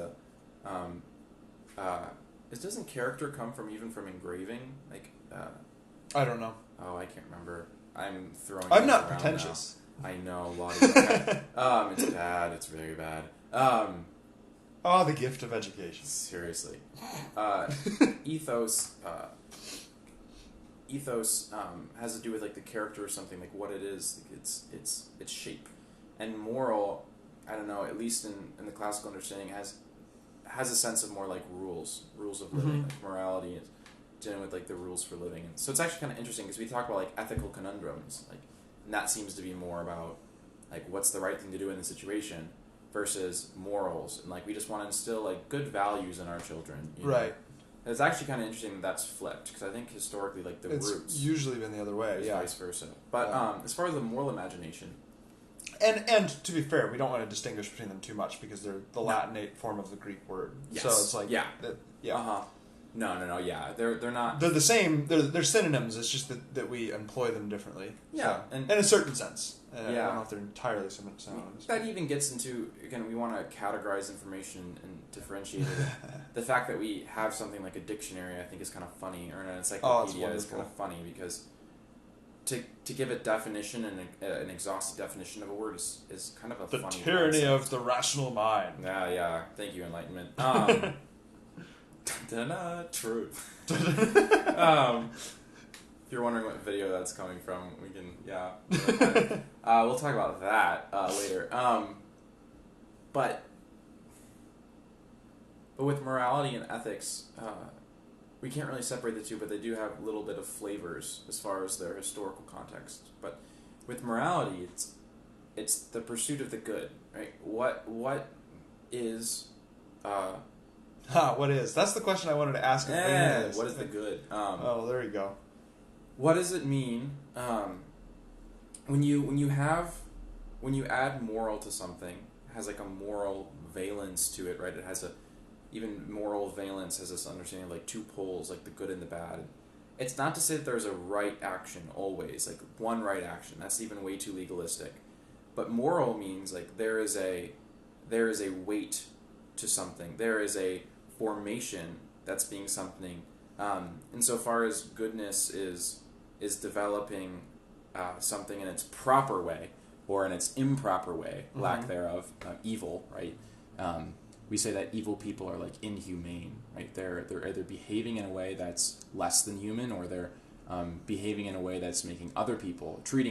Doesn't character come from engraving? I don't know. Oh, I can't remember. I'm not pretentious. I know a lot of it's bad. It's very bad. The gift of education. Seriously. Ethos has to do with like the character or something, like what it is, like its shape. And moral, I don't know, at least in the classical understanding, has a sense of more like rules of living. Like morality is dealing with like the rules for living. And so it's actually kind of interesting because we talk about like ethical conundrums, like, and that seems to be more about like what's the right thing to do in the situation versus morals, and like we just want to instill like good values in our children, you know? Right. And it's actually kind of interesting that that's flipped, because I think historically like it's roots usually been the other way, is yeah, vice versa. But as far as the moral imagination, and to be fair, we don't want to distinguish between them too much because they're the Latinate form of the Greek word. Yes. So it's like No, yeah, they're not. They're the same. They're synonyms. It's just that we employ them differently. Yeah, so, in a certain sense. I don't Yeah. know if they're entirely synonyms. That even gets into, again, we want to categorize information and differentiate it. The fact that we have something like a dictionary, I think, is kind of funny, or an encyclopedia is kind of funny, because to give a definition and an exhaustive definition of a word is kind of a the funny tyranny concept. of the rational mind. Yeah. Thank you, Enlightenment. Truth. If you're wondering what video that's coming from, we can, we'll talk about that later. But with morality and ethics, we can't really separate the two, but they do have a little bit of flavors as far as their historical context. But with morality, it's the pursuit of the good, right? What is what is? That's the question I wanted to ask. What is the good? There you go. What does it mean when you add moral to something? It has like a moral valence to it, right? It has even moral valence has this understanding of like two poles, like the good and the bad. It's not to say that there's a right action always, like one right action. That's even way too legalistic. But moral means like there is a weight to something. There is a formation that's being something. Insofar as goodness is developing something in its proper way or in its improper way, lack thereof, evil, right? We say that evil people are like inhumane, right? They're either behaving in a way that's less than human, or they're behaving in a way that's treating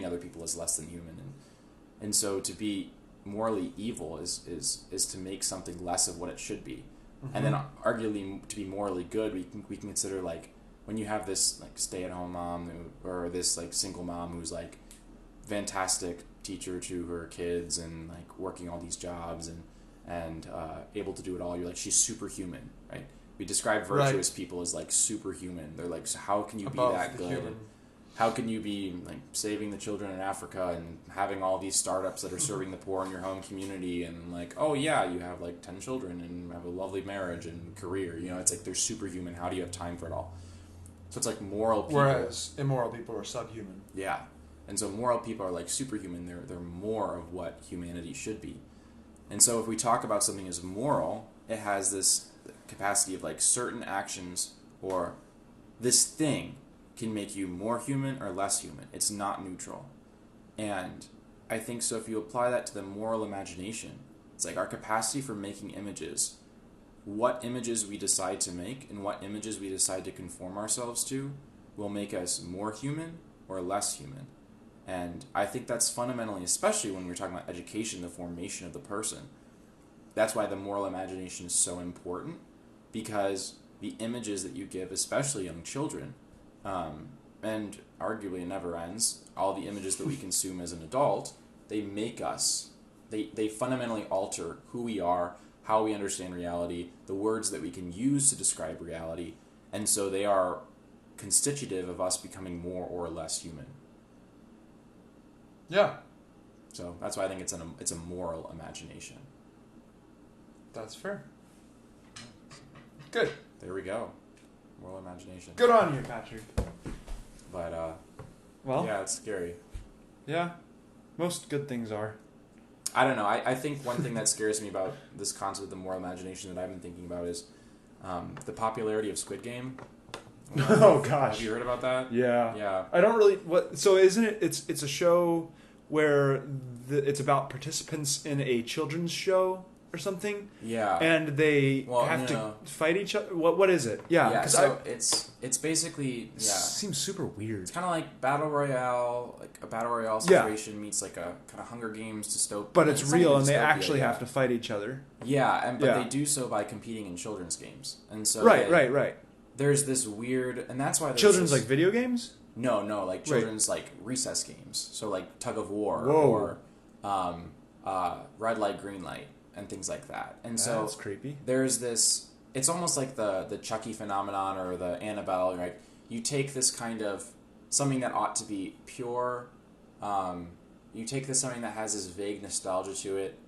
other people as less than human, and so to be morally evil is to make something less of what it should be. And then arguably to be morally good, we can consider like when you have this like stay-at-home mom or this like single mom who's like fantastic teacher to her kids and like working all these jobs and able to do it all. You're like, she's superhuman, right? We describe virtuous people as like superhuman. They're like, so how can you be that good? And how can you be like saving the children in Africa and having all these startups that are serving the poor in your home community, and like, oh yeah, you have like 10 children and have a lovely marriage and career. You know, it's like they're superhuman. How do you have time for it all? So it's like moral people. Whereas immoral people are subhuman. Yeah. And so moral people are like superhuman. They're more of what humanity should be. And so if we talk about something as moral, it has this capacity of like certain actions or this thing can make you more human or less human. It's not neutral. And I think so if you apply that to the moral imagination, it's like our capacity for making images. What images we decide to make and what images we decide to conform ourselves to will make us more human or less human. And I think that's fundamentally, especially when we're talking about education, the formation of the person. That's why the moral imagination is so important, because the images that you give, especially young children, and arguably it never ends, all the images that we consume as an adult, they make us, they fundamentally alter who we are, how we understand reality, the words that we can use to describe reality, and so they are constitutive of us becoming more or less human. Yeah. So that's why I think it's a moral imagination. That's fair. Good. There we go. Moral imagination. Good on you, Patrick. But well, yeah, it's scary. Yeah. Most good things are. I don't know. I think one thing that scares me about this concept of the moral imagination that I've been thinking about is the popularity of Squid Game. Oh gosh. Have you heard about that? Yeah. Yeah. I don't really. So isn't it? It's a show where it's about participants in a children's show or something. Yeah. And they have to fight each other. What is it? Yeah. Yeah. So it's basically It seems super weird. It's kind of like battle royale, like a battle royale situation meets like a kind of Hunger Games dystopia. But it's real, and they actually have to fight each other. Yeah, but they do so by competing in children's games, and so right. There's this weird, and that's why children's like video games. No, like children's like recess games. So like tug of war or red light, green light, and things like that. And so that's creepy. There's this. It's almost like the Chucky phenomenon or the Annabelle. Right? You take this kind of something that ought to be pure. You take this something that has this vague nostalgia to it,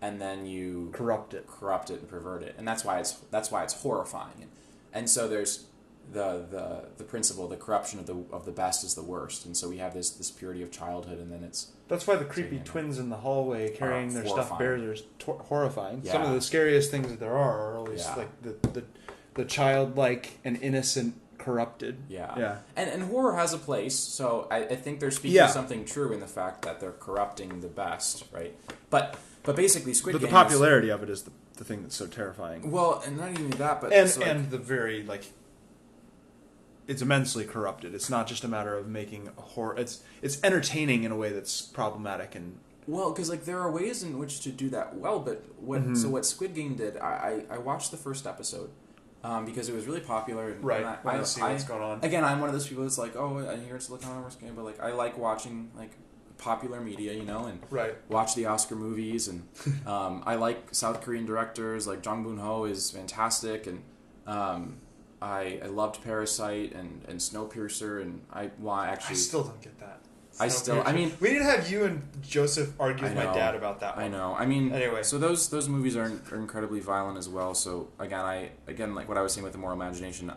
and then you corrupt it and pervert it, and that's why it's horrifying. And so there's the principle, the corruption of the best is the worst, and so we have this purity of childhood, and then that's why the creepy twins in the hallway carrying their stuffed bears are horrifying. Yeah. Some of the scariest things that there are always like the childlike and innocent corrupted. Yeah. And horror has a place, so I think they're speaking something true in the fact that they're corrupting the best, right? But basically, Squid Game. But the popularity of it is the thing that's so terrifying. Well, and not even that, but and the very it's immensely corrupted. It's not just a matter of making a horror. It's entertaining in a way that's problematic and. Well, because there are ways in which to do that well, but what Squid Game did, I watched the first episode because it was really popular. And, right. And I see what's going on. Again, I'm one of those people that's like, oh, I hear it's looking on a game, but I like watching popular media, and watch the Oscar movies, and I like South Korean directors like Jong Boon-ho is fantastic, and I loved Parasite and Snowpiercer, and I still don't get that. We need to have you and Joseph argue with my dad about that one. I know. I mean, anyway. So those movies are incredibly violent as well. So again, like what I was saying with the moral imagination,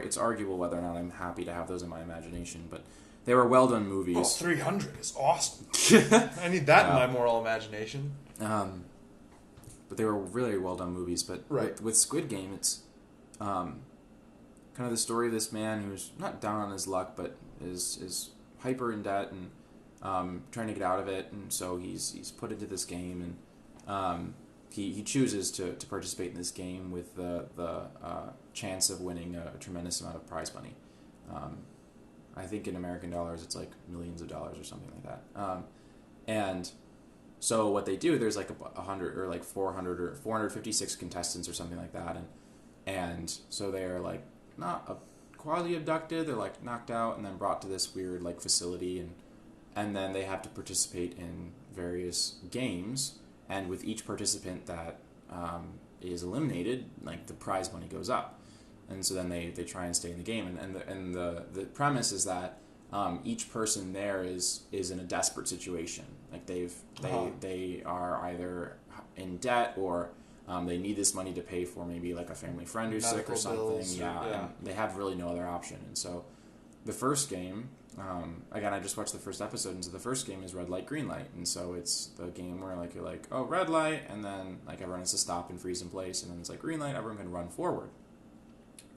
it's arguable whether or not I'm happy to have those in my imagination, but they were well done movies. Oh, 300 is awesome. I need that in my moral imagination. But they were really well done movies. But with Squid Game, it's kind of the story of this man who's not down on his luck, but is hyper in debt and trying to get out of it, and so he's put into this game, and he chooses to participate in this game with the chance of winning a tremendous amount of prize money. I think in American dollars it's like millions of dollars or something like that. And so what they do, there's 100 or 400 or 456 contestants or something like that, and so they're not quasi abducted, they're knocked out and then brought to this weird facility, and then they have to participate in various games, and with each participant that is eliminated, the prize money goes up, and so then they try and stay in the game, and the premise is that each person there is in a desperate situation, they are either in debt or they need this money to pay for maybe a family friend who's sick or something. And they have really no other option. And so the first game, again, I just watched the first episode, and so the first game is red light, green light. And so it's the game where you're oh, red light, and then everyone has to stop and freeze in place, and then it's green light, everyone can run forward.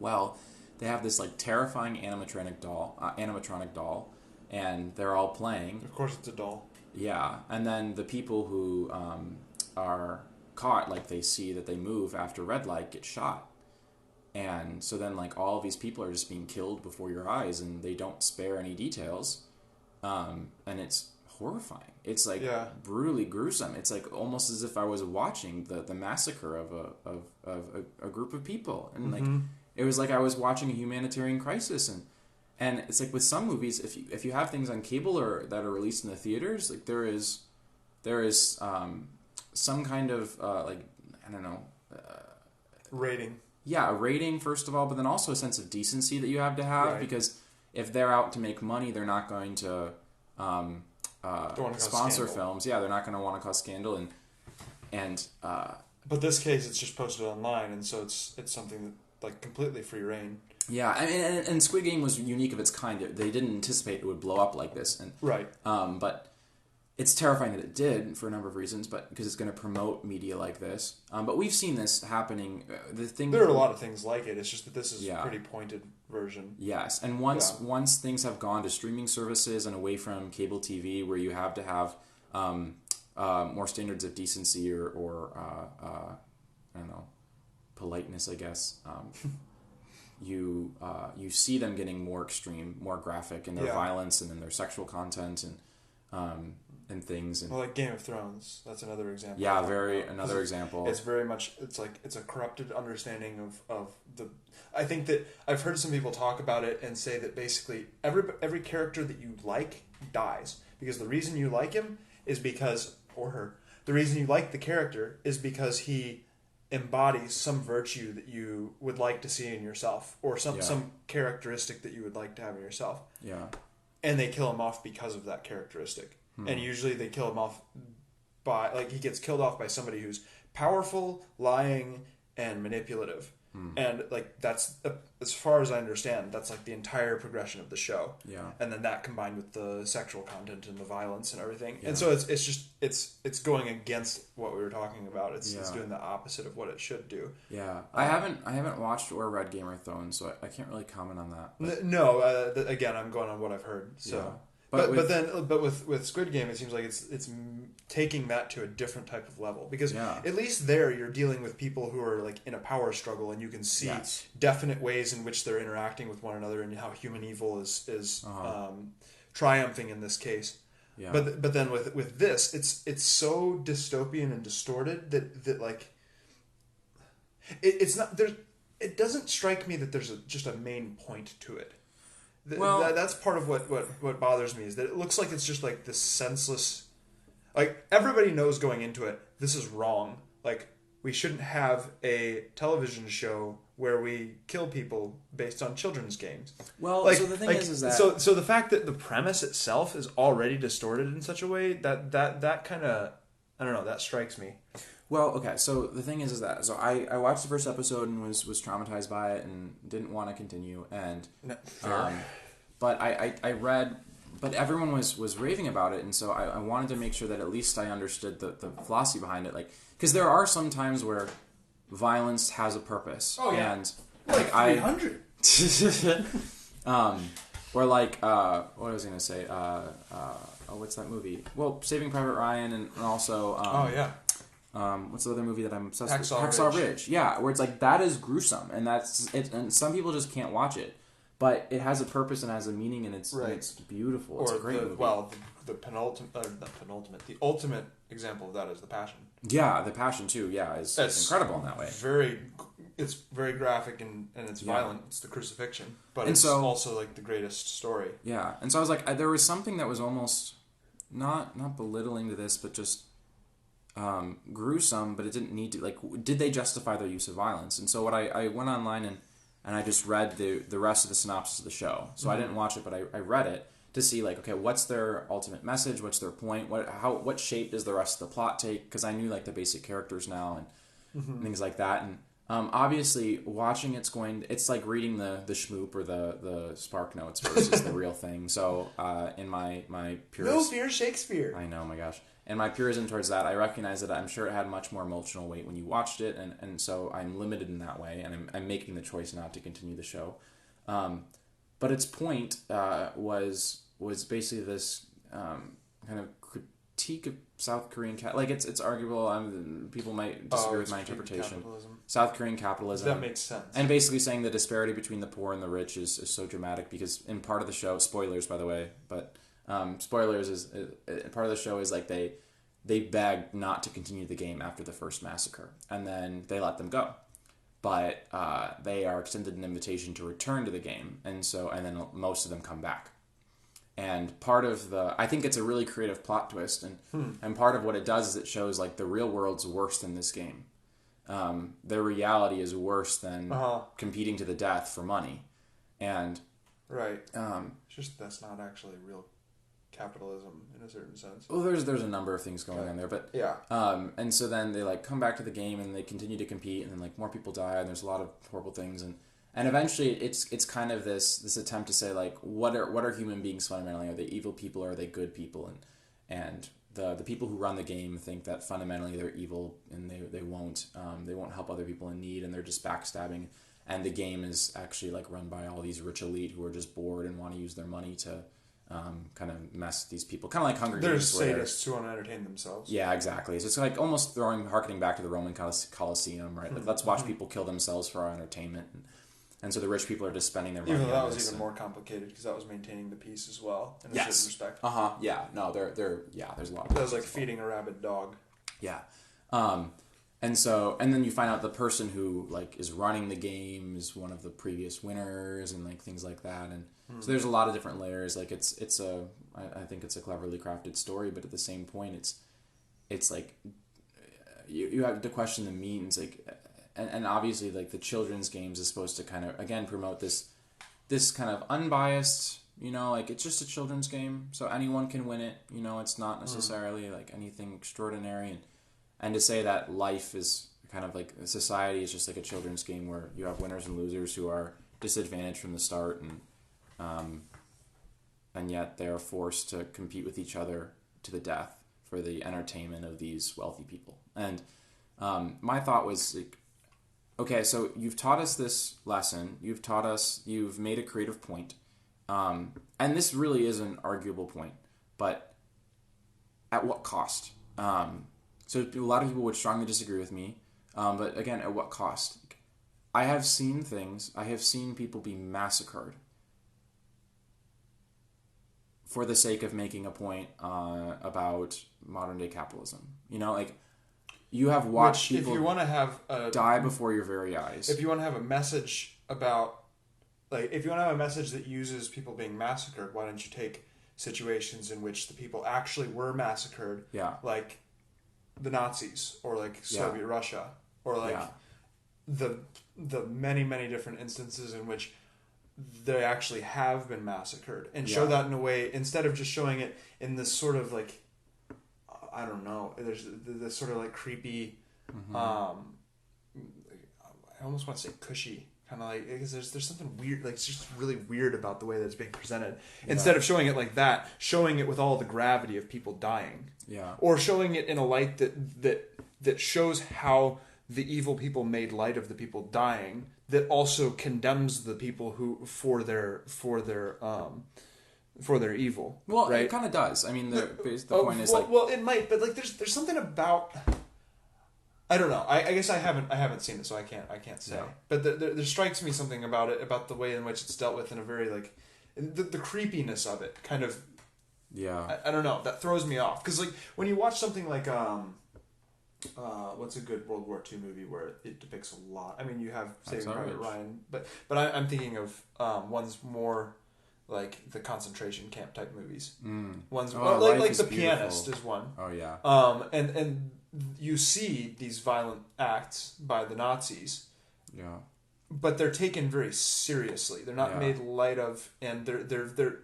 Well, they have this terrifying animatronic doll, and they're all playing. Of course it's a doll. Yeah, and then the people who are caught, they see that they move after red light, get shot. And so then all of these people are just being killed before your eyes, and they don't spare any details. And it's horrifying. It's brutally gruesome. It's almost as if I was watching the massacre of a group of people. And it was I was watching a humanitarian crisis, and it's with some movies, if you have things on cable or that are released in the theaters, there is some kind of I don't know, rating. Yeah, a rating first of all, but then also a sense of decency that you have to have, because if they're out to make money, they're not going to sponsor films. Yeah, they're not going to want to cause scandal, and but this case, it's just posted online, and so it's something that completely free reign. Yeah, I mean, and Squid Game was unique of its kind. They didn't anticipate it would blow up like this, and right. But it's terrifying that it did for a number of reasons, but because it's going to promote media like this. But we've seen this happening. There are a lot of things like it. It's just that this is a pretty pointed version. Yes, and once things have gone to streaming services and away from cable TV, where you have to have more standards of decency or I don't know, politeness, I guess. You see them getting more extreme, more graphic in their violence and in their sexual content and things. And, well, like Game of Thrones, that's another example. Yeah, another example. It's very much, it's a corrupted understanding of the... I think that I've heard some people talk about it and say that basically every character that you like dies. Because the reason you like him is because, or her, the reason you like the character is because he embodies some virtue that you would like to see in yourself, or some characteristic that you would like to have in yourself. Yeah. And they kill him off because of that characteristic. And usually they kill him off by, like, he gets killed off by somebody who's powerful, lying, and manipulative. And, like, that's, as far as I understand, that's, like, the entire progression of the show. Yeah. And then that combined with the sexual content and the violence and everything. Yeah. And so it's going against what we were talking about. It's doing the opposite of what it should do. Yeah. I haven't watched or read Game of Thrones, so I can't really comment on that. No, again, I'm going on what I've heard, so... Yeah. But with Squid Game, it seems like it's taking that to a different type of level, because at least there you're dealing with people who are like in a power struggle, and you can see definite ways in which they're interacting with one another, and how human evil is triumphing in this case. Yeah. But then with this, it's so dystopian and distorted that like it's not there. It doesn't strike me that there's just a main point to it. Well, that's part of what bothers me, is that it looks like it's just like this senseless... Like, everybody knows going into it, this is wrong. Like, we shouldn't have a television show where we kill people based on children's games. Well, like, so the thing is that... So the fact that the premise itself is already distorted in such a way, that kind of... I don't know, that strikes me. Well, okay, so the thing is that... So I watched the first episode and was traumatized by it and didn't want to continue, and... But I read... But everyone was raving about it, and so I wanted to make sure that at least I understood the philosophy behind it. Like, because there are some times where violence has a purpose. Oh, yeah. And, like 300! Or like... what was I going to say? What's that movie? Well, Saving Private Ryan, and also... what's the other movie that I'm obsessed with? Hacksaw Ridge. Yeah, where it's like, that is gruesome, and that's it, and some people just can't watch it, but it has a purpose and has a meaning, and it's beautiful. It's a great movie. Well, the ultimate example of that is The Passion. Yeah, The Passion too. Yeah, it's incredible in that way. It's very graphic and it's violent. It's the crucifixion, but it's also like the greatest story. Yeah, and so I was like, there was something that was almost not belittling to this, but just gruesome, but it didn't need to, like, did they justify their use of violence? And so what I went online and I just read the rest of the synopsis of the show. So I didn't watch it, but I read it to see, like, okay, what's their ultimate message? What's their point? What shape does the rest of the plot take? Because I knew, like, the basic characters now and things like that. And obviously, watching it's like reading the schmoop or the Spark Notes versus the real thing. So in my purist... No fear Shakespeare! I know, my gosh. And my purism towards that, I recognize that I'm sure it had much more emotional weight when you watched it, and so I'm limited in that way, and I'm making the choice not to continue the show. But its point was basically this kind of critique of South Korean... like, it's arguable. People might disagree with my interpretation. Capitalism. South Korean capitalism. That makes sense. And basically saying the disparity between the poor and the rich is so dramatic, because in part of the show... Spoilers, by the way, but... spoilers is part of the show is like they beg not to continue the game after the first massacre, and then they let them go, but they are extended an invitation to return to the game, and then most of them come back. And part of I think it's a really creative plot twist, and part of what it does is it shows, like, the real world's worse than this game. Their reality is worse than competing to the death for money, and it's just that's not actually real capitalism in a certain sense. Well, there's a number of things going on there, but and so then they, like, come back to the game and they continue to compete, and then, like, more people die, and there's a lot of horrible things, and eventually it's kind of this attempt to say, like, what are human beings fundamentally? Are they evil people or are they good people? And the people who run the game think that fundamentally they're evil and they won't help other people in need, and they're just backstabbing. And the game is actually like run by all these rich elite who are just bored and want to use their money to kind of mess with these people. Kind of like Hunger Games. There's sadists who want to entertain themselves. Yeah, exactly. So it's like almost harkening back to the Roman Colosseum, right? Like, let's watch people kill themselves for our entertainment. And so the rich people are just spending their money. Even though that was even more complicated because that was maintaining the peace as well, in a certain respect. Yeah. No, there's a lot. That was like feeding a rabid dog. Yeah. And then you find out the person who like is running the game is one of the previous winners and like things like that. And so there's a lot of different layers. Like I think it's a cleverly crafted story, but at the same point, it's like you have to question the means. Like, and obviously like the children's games is supposed to kind of again promote this kind of unbiased. Like it's just a children's game, so anyone can win it. It's not necessarily like anything extraordinary. And to say that life is kind of like society is just like a children's game where you have winners and losers who are disadvantaged from the start, and yet they are forced to compete with each other to the death for the entertainment of these wealthy people. And my thought was like, okay, so you've taught us this lesson. You've made a creative point, and this really is an arguable point, but at what cost? So a lot of people would strongly disagree with me, but again, at what cost? I have seen things. I have seen people be massacred for the sake of making a point about modern day capitalism. Like you have watched people if you want to have die before your very eyes. If you want to have a message about, like, if you want to have a message that uses people being massacred, why don't you take situations in which the people actually were massacred? Yeah. Like the Nazis, or like Soviet Russia, or like the many, many different instances in which they actually have been massacred, and show that in a way, instead of just showing it in this sort of like, I don't know, there's this sort of like creepy, I almost want to say cushy, kind of like, because there's something weird, like it's just really weird about the way that it's being presented. Instead of showing it like that, showing it with all the gravity of people dying. Yeah. Or showing it in a light that shows how the evil people made light of the people dying, that also condemns the people who for their evil. Well, right? It kind of does. I mean, the point is like, well, it might, but like there's something about, I don't know. I guess I haven't seen it, so I can't say. Yeah. But there strikes me something about it, about the way in which it's dealt with in a very like the creepiness of it, kind of. Yeah. I don't know. That throws me off because like when you watch something like what's a good World War II movie where it depicts a lot. I mean, you have Saving Private Ryan, but I'm thinking of ones more like the concentration camp type movies. Ones like The Pianist is one. Oh yeah. And you see these violent acts by the Nazis. Yeah. But they're taken very seriously. They're not made light of, and they're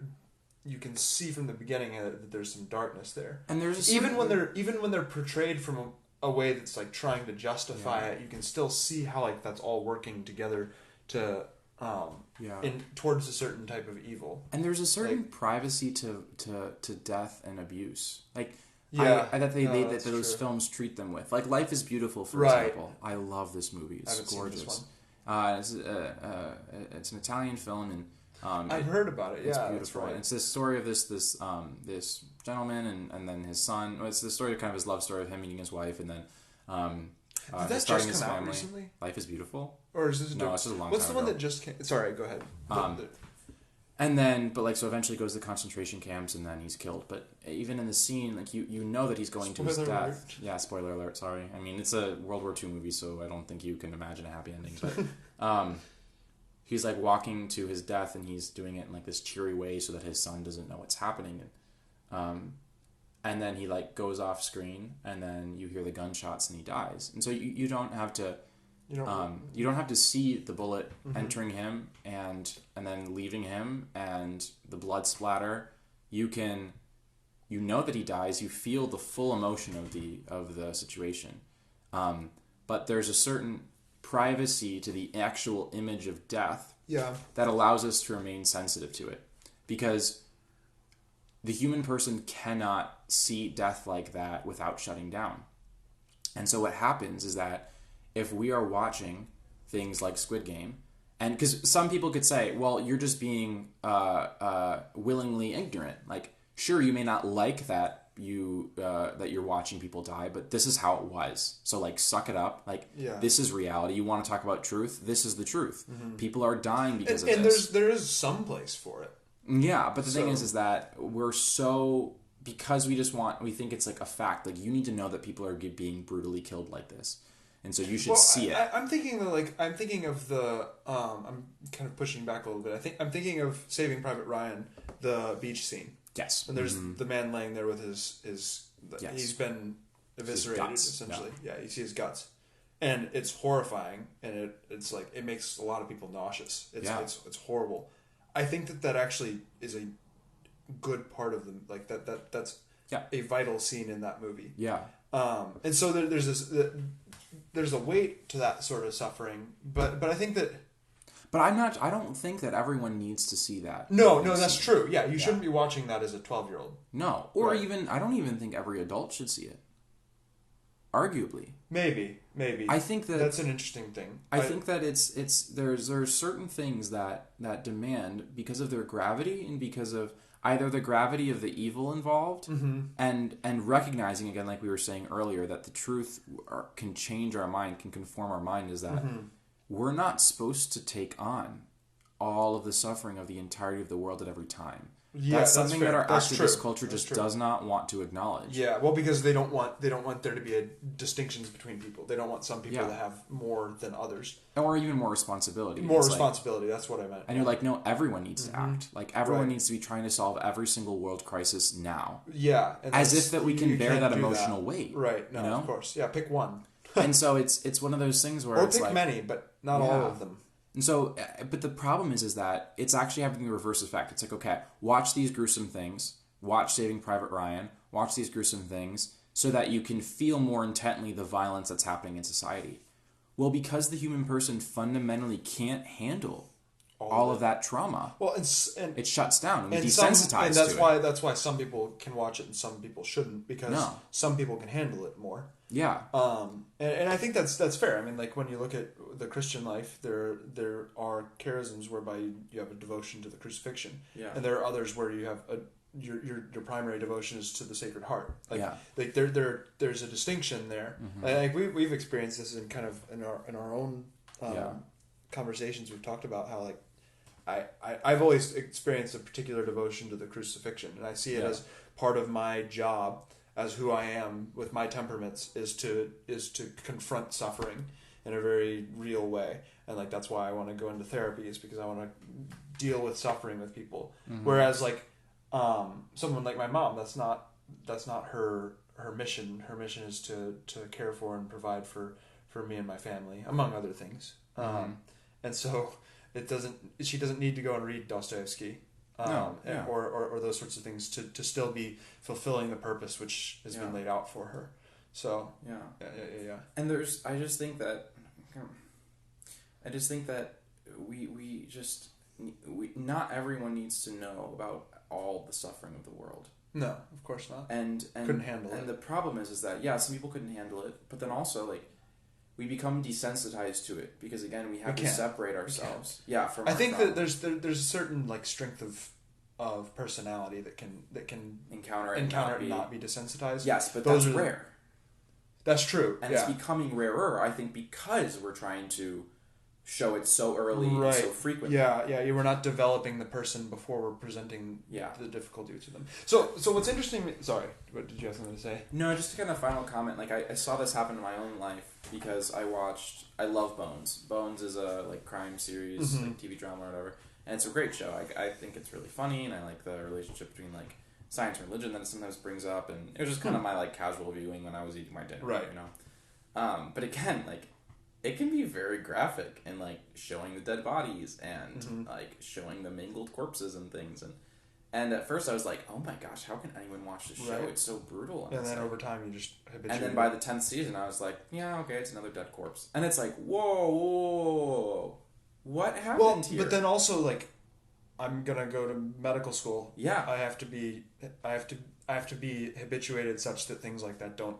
you can see from the beginning that there's some darkness there. And there's even when they're portrayed from a way that's like trying to justify it, you can still see how like that's all working together to towards a certain type of evil. And there's a certain privacy to death and abuse. Like that those films treat them with. Like Life is Beautiful, for example. I love this movie. It's gorgeous. It's an Italian film, and I've heard about it. It's beautiful. Right. It's this story of this gentleman and then his son. Well, it's the story of kind of his love story of him meeting his wife, and then did that starting just his come family. Out recently? Life is Beautiful. Or is this it's just a long What's time the one ago. that just came? Sorry, go ahead. And then, but like, so eventually goes to the concentration camps, and then he's killed. But even in the scene, like you know that he's going to his death. Alert. Yeah, spoiler alert. Sorry. I mean, it's a World War II movie, so I don't think you can imagine a happy ending. But he's like walking to his death, and he's doing it in like this cheery way so that his son doesn't know what's happening. And then he like goes off screen, and then you hear the gunshots, and he dies. And so you don't have to. You don't have to see the bullet entering him and then leaving him and the blood splatter. You know that he dies. You feel the full emotion of the situation, but there's a certain privacy to the actual image of death that allows us to remain sensitive to it, because the human person cannot see death like that without shutting down. And so what happens is that if we are watching things like Squid Game, and because some people could say, well, you're just being willingly ignorant. Like, sure, you may not like that that you're watching people die, but this is how it was. So, like, suck it up. Like, this is reality. You want to talk about truth? This is the truth. Mm-hmm. People are dying because of this. And there is some place for it. Yeah, but the thing is that we're so... Because we think it's like a fact. Like, you need to know that people are being brutally killed like this. And so you should see it. I'm thinking of the, I'm kind of pushing back a little bit. I'm thinking of Saving Private Ryan, the beach scene. Yes. And there's the man laying there with his he's been eviscerated, essentially. Yeah, you see his guts. And it's horrifying, and it's like, it makes a lot of people nauseous. It's horrible. I think that actually is a good part of them. Like, that's a vital scene in that movie. Yeah. And so there's a weight to that sort of suffering, but I think that... But I don't think that everyone needs to see that. No, that's true. Yeah, you shouldn't be watching that as a 12-year-old. No, or even, I don't even think every adult should see it. Arguably. Maybe. I think that's an interesting thing. I think that there's certain things that demand, because of their gravity and because of either the gravity of the evil involved, and recognizing, again, like we were saying earlier, that the truth can change our mind, can conform our mind, is that we're not supposed to take on all of the suffering of the entirety of the world at every time. Yeah, that's something that our activist culture just does not want to acknowledge. Yeah, well, because they don't want there to be distinctions between people. They don't want some people to have more than others, or even more responsibility. That's what I meant. And you're like, no, everyone needs to act. Like, everyone needs to be trying to solve every single world crisis now. Yeah, as if that we can bear that emotional weight. Right? No, of course. Yeah, pick one. And so it's one of those things where it's pick many, but not all of them. And so, but the problem is that it's actually having the reverse effect. It's like, okay, watch these gruesome things, watch Saving Private Ryan, watch these gruesome things, so that you can feel more intently the violence that's happening in society. Well, because the human person fundamentally can't handle all of that trauma. Well, and it shuts down, and we desensitize to it. That's why some people can watch it and some people shouldn't, because some people can handle it more. Yeah. And I think that's fair. I mean, like, when you look at the Christian life, there are charisms whereby you have a devotion to the crucifixion. Yeah. And there are others where you have your primary devotion is to the Sacred Heart. Like there's a distinction there. Mm-hmm. Like we've experienced this in kind of in our own conversations. We've talked about how, like, I've always experienced a particular devotion to the crucifixion, and I see it as part of my job, as who I am with my temperaments, is to confront suffering in a very real way. And, like, that's why I want to go into therapy, is because I want to deal with suffering with people. Mm-hmm. Whereas, like, someone like my mom, that's not her mission. Her mission is to care for and provide for me and my family, among other things. Mm-hmm. And so she doesn't need to go and read Dostoevsky. Or those sorts of things to still be fulfilling the purpose which has been laid out for her. So yeah. And I just think that we not everyone needs to know about all the suffering of the world. No, of course not. And couldn't handle it. And the problem is that some people couldn't handle it, but then also, like, we become desensitized to it because, again, we have to separate ourselves. Yeah, from. I think that there's a certain, like, strength of personality that can encounter and not be desensitized. Yes, but that's rare. That's true, and it's becoming rarer. I think because we're trying to show it so early and so frequently. Yeah. You were not developing the person before we're presenting the difficulty to them. So what's interesting... Sorry, what did you have something to say? No, just a kind of final comment. Like, I saw this happen in my own life because I love Bones. Bones is a, like, crime series, like, TV drama or whatever. And it's a great show. I think it's really funny, and I like the relationship between, like, science and religion that it sometimes brings up. And it was just kind of my, like, casual viewing when I was eating my dinner, you know? But again, like, it can be very graphic and, like, showing the dead bodies and like showing the mangled corpses and things, and at first I was like, oh my gosh, how can anyone watch this show? It's so brutal. And then over time you just habituate. And then by the 10th season I was like, yeah, okay, it's another dead corpse, and it's like, whoa, what happened here? But then also, like, I'm gonna go to medical school. Yeah. I have to be habituated such that things like that don't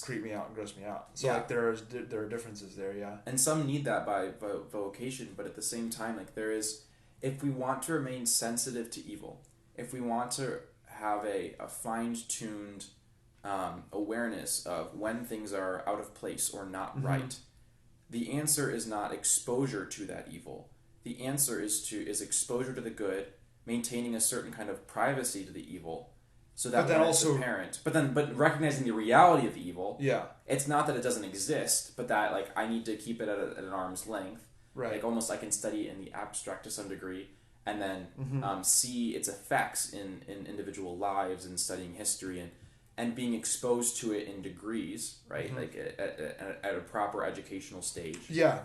creep me out and gross me out. So like there are differences there, yeah. And some need that by vocation, but at the same time, like there is, if we want to remain sensitive to evil, if we want to have a fine-tuned awareness of when things are out of place or not right, the answer is not exposure to that evil. The answer is exposure to the good, maintaining a certain kind of privacy to the evil, so that when it's apparent. But recognizing the reality of the evil. Yeah. It's not that it doesn't exist, but that like I need to keep it at an arm's length. Right. Like almost I can study it in the abstract to some degree, and then see its effects in individual lives and studying history and being exposed to it in degrees, right? Like at a proper educational stage. Yeah.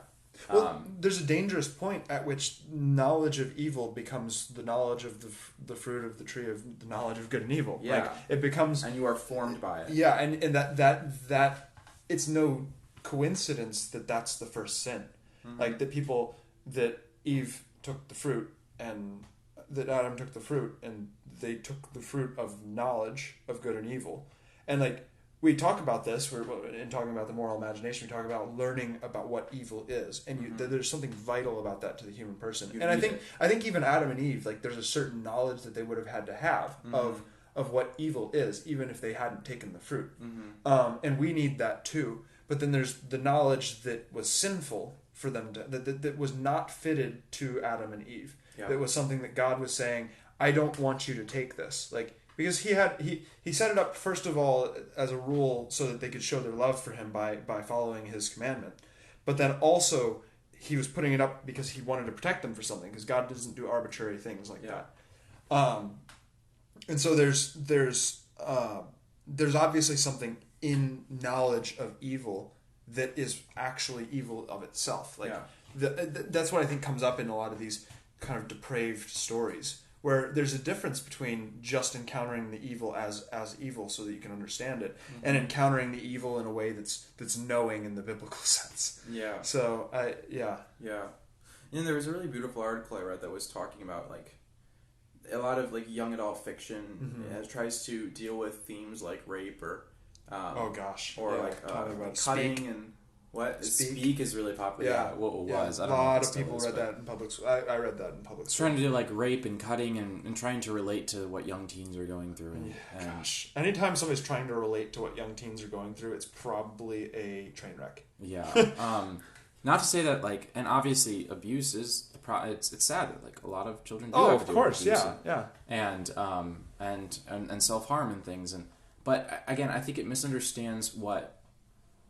Well, there's a dangerous point at which knowledge of evil becomes the knowledge of the fruit of the tree of the knowledge of good and evil. Yeah. Like it becomes, and you are formed by it. Yeah, and that it's no coincidence that that's the first sin. Like that Eve took the fruit and that Adam took the fruit and they took the fruit of knowledge of good and evil. And like we talk about this, in talking about the moral imagination, we talk about learning about what evil is, and there's something vital about that to the human person. And I think even Adam and Eve, like there's a certain knowledge that they would have had to have of what evil is, even if they hadn't taken the fruit. And we need that too. But then there's the knowledge that was sinful for them that was not fitted to Adam and Eve. Yeah. That was something that God was saying, I don't want you to take this. Like, because he set it up first of all as a rule so that they could show their love for him by following his commandment. But then also he was putting it up because he wanted to protect them for something, because God doesn't do arbitrary things like that. And so there's obviously something in knowledge of evil that is actually evil of itself. Like that's what I think comes up in a lot of these kind of depraved stories, where there's a difference between just encountering the evil as evil so that you can understand it, and encountering the evil in a way that's knowing in the biblical sense. Yeah. So yeah. And there was a really beautiful article I read that was talking about like a lot of like young adult fiction tries to deal with themes like rape or cutting and what Speak is really popular. Yeah, was. A lot of people read that in public school. I read that in public school. Trying to do like rape and cutting and trying to relate to what young teens are going through. Gosh, anytime somebody's trying to relate to what young teens are going through, it's probably a train wreck. Yeah. Not to say that like, and obviously abuse is it's sad that like a lot of children do have to deal with abuse and self-harm and things, but again I think it misunderstands what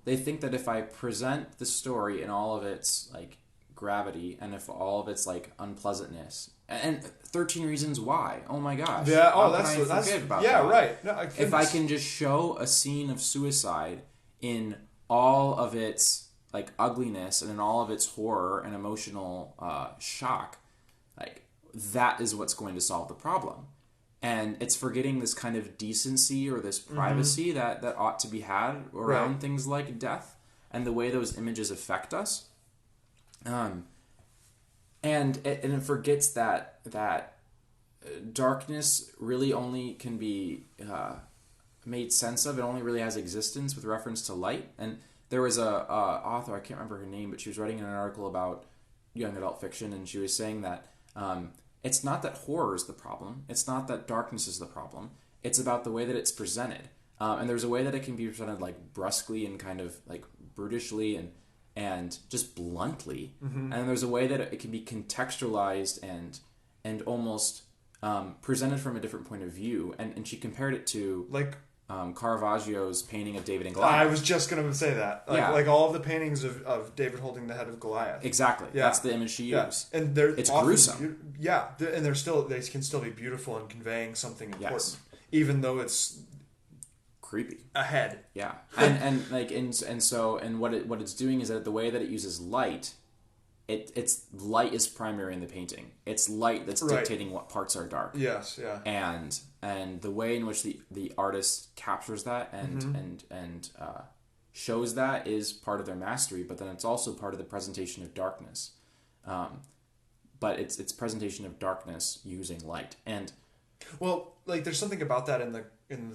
they think, that if I present the story in all of its like gravity and if all of its like unpleasantness and 13 Reasons Why, oh my gosh, right. No, if I can just show a scene of suicide in all of its like ugliness and in all of its horror and emotional shock, like that is what's going to solve the problem. And it's forgetting this kind of decency or this privacy that ought to be had around things like death and the way those images affect us. And it forgets that darkness really only can be made sense of. It only really has existence with reference to light. And there was a author, I can't remember her name, but she was writing an article about young adult fiction, and she was saying that it's not that horror is the problem. It's not that darkness is the problem. It's about the way that it's presented. And there's a way that it can be presented like brusquely and kind of like brutishly and just bluntly. And there's a way that it can be contextualized and almost presented from a different point of view. And she compared it to like Caravaggio's painting of David and Goliath. I was just going to say that. Like all of the paintings of David holding the head of Goliath. Exactly. Yeah. That's the image she used. And it's gruesome. And they can still be beautiful in conveying something important, even though it's creepy. A head. Yeah. and what it's doing is that the way that it uses light, it's light is primary in the painting. It's light that's dictating what parts are dark. Yes, yeah. And the way in which the artist captures that and shows that is part of their mastery, but then it's also part of the presentation of darkness. but it's presentation of darkness using light. And well, like there's something about that in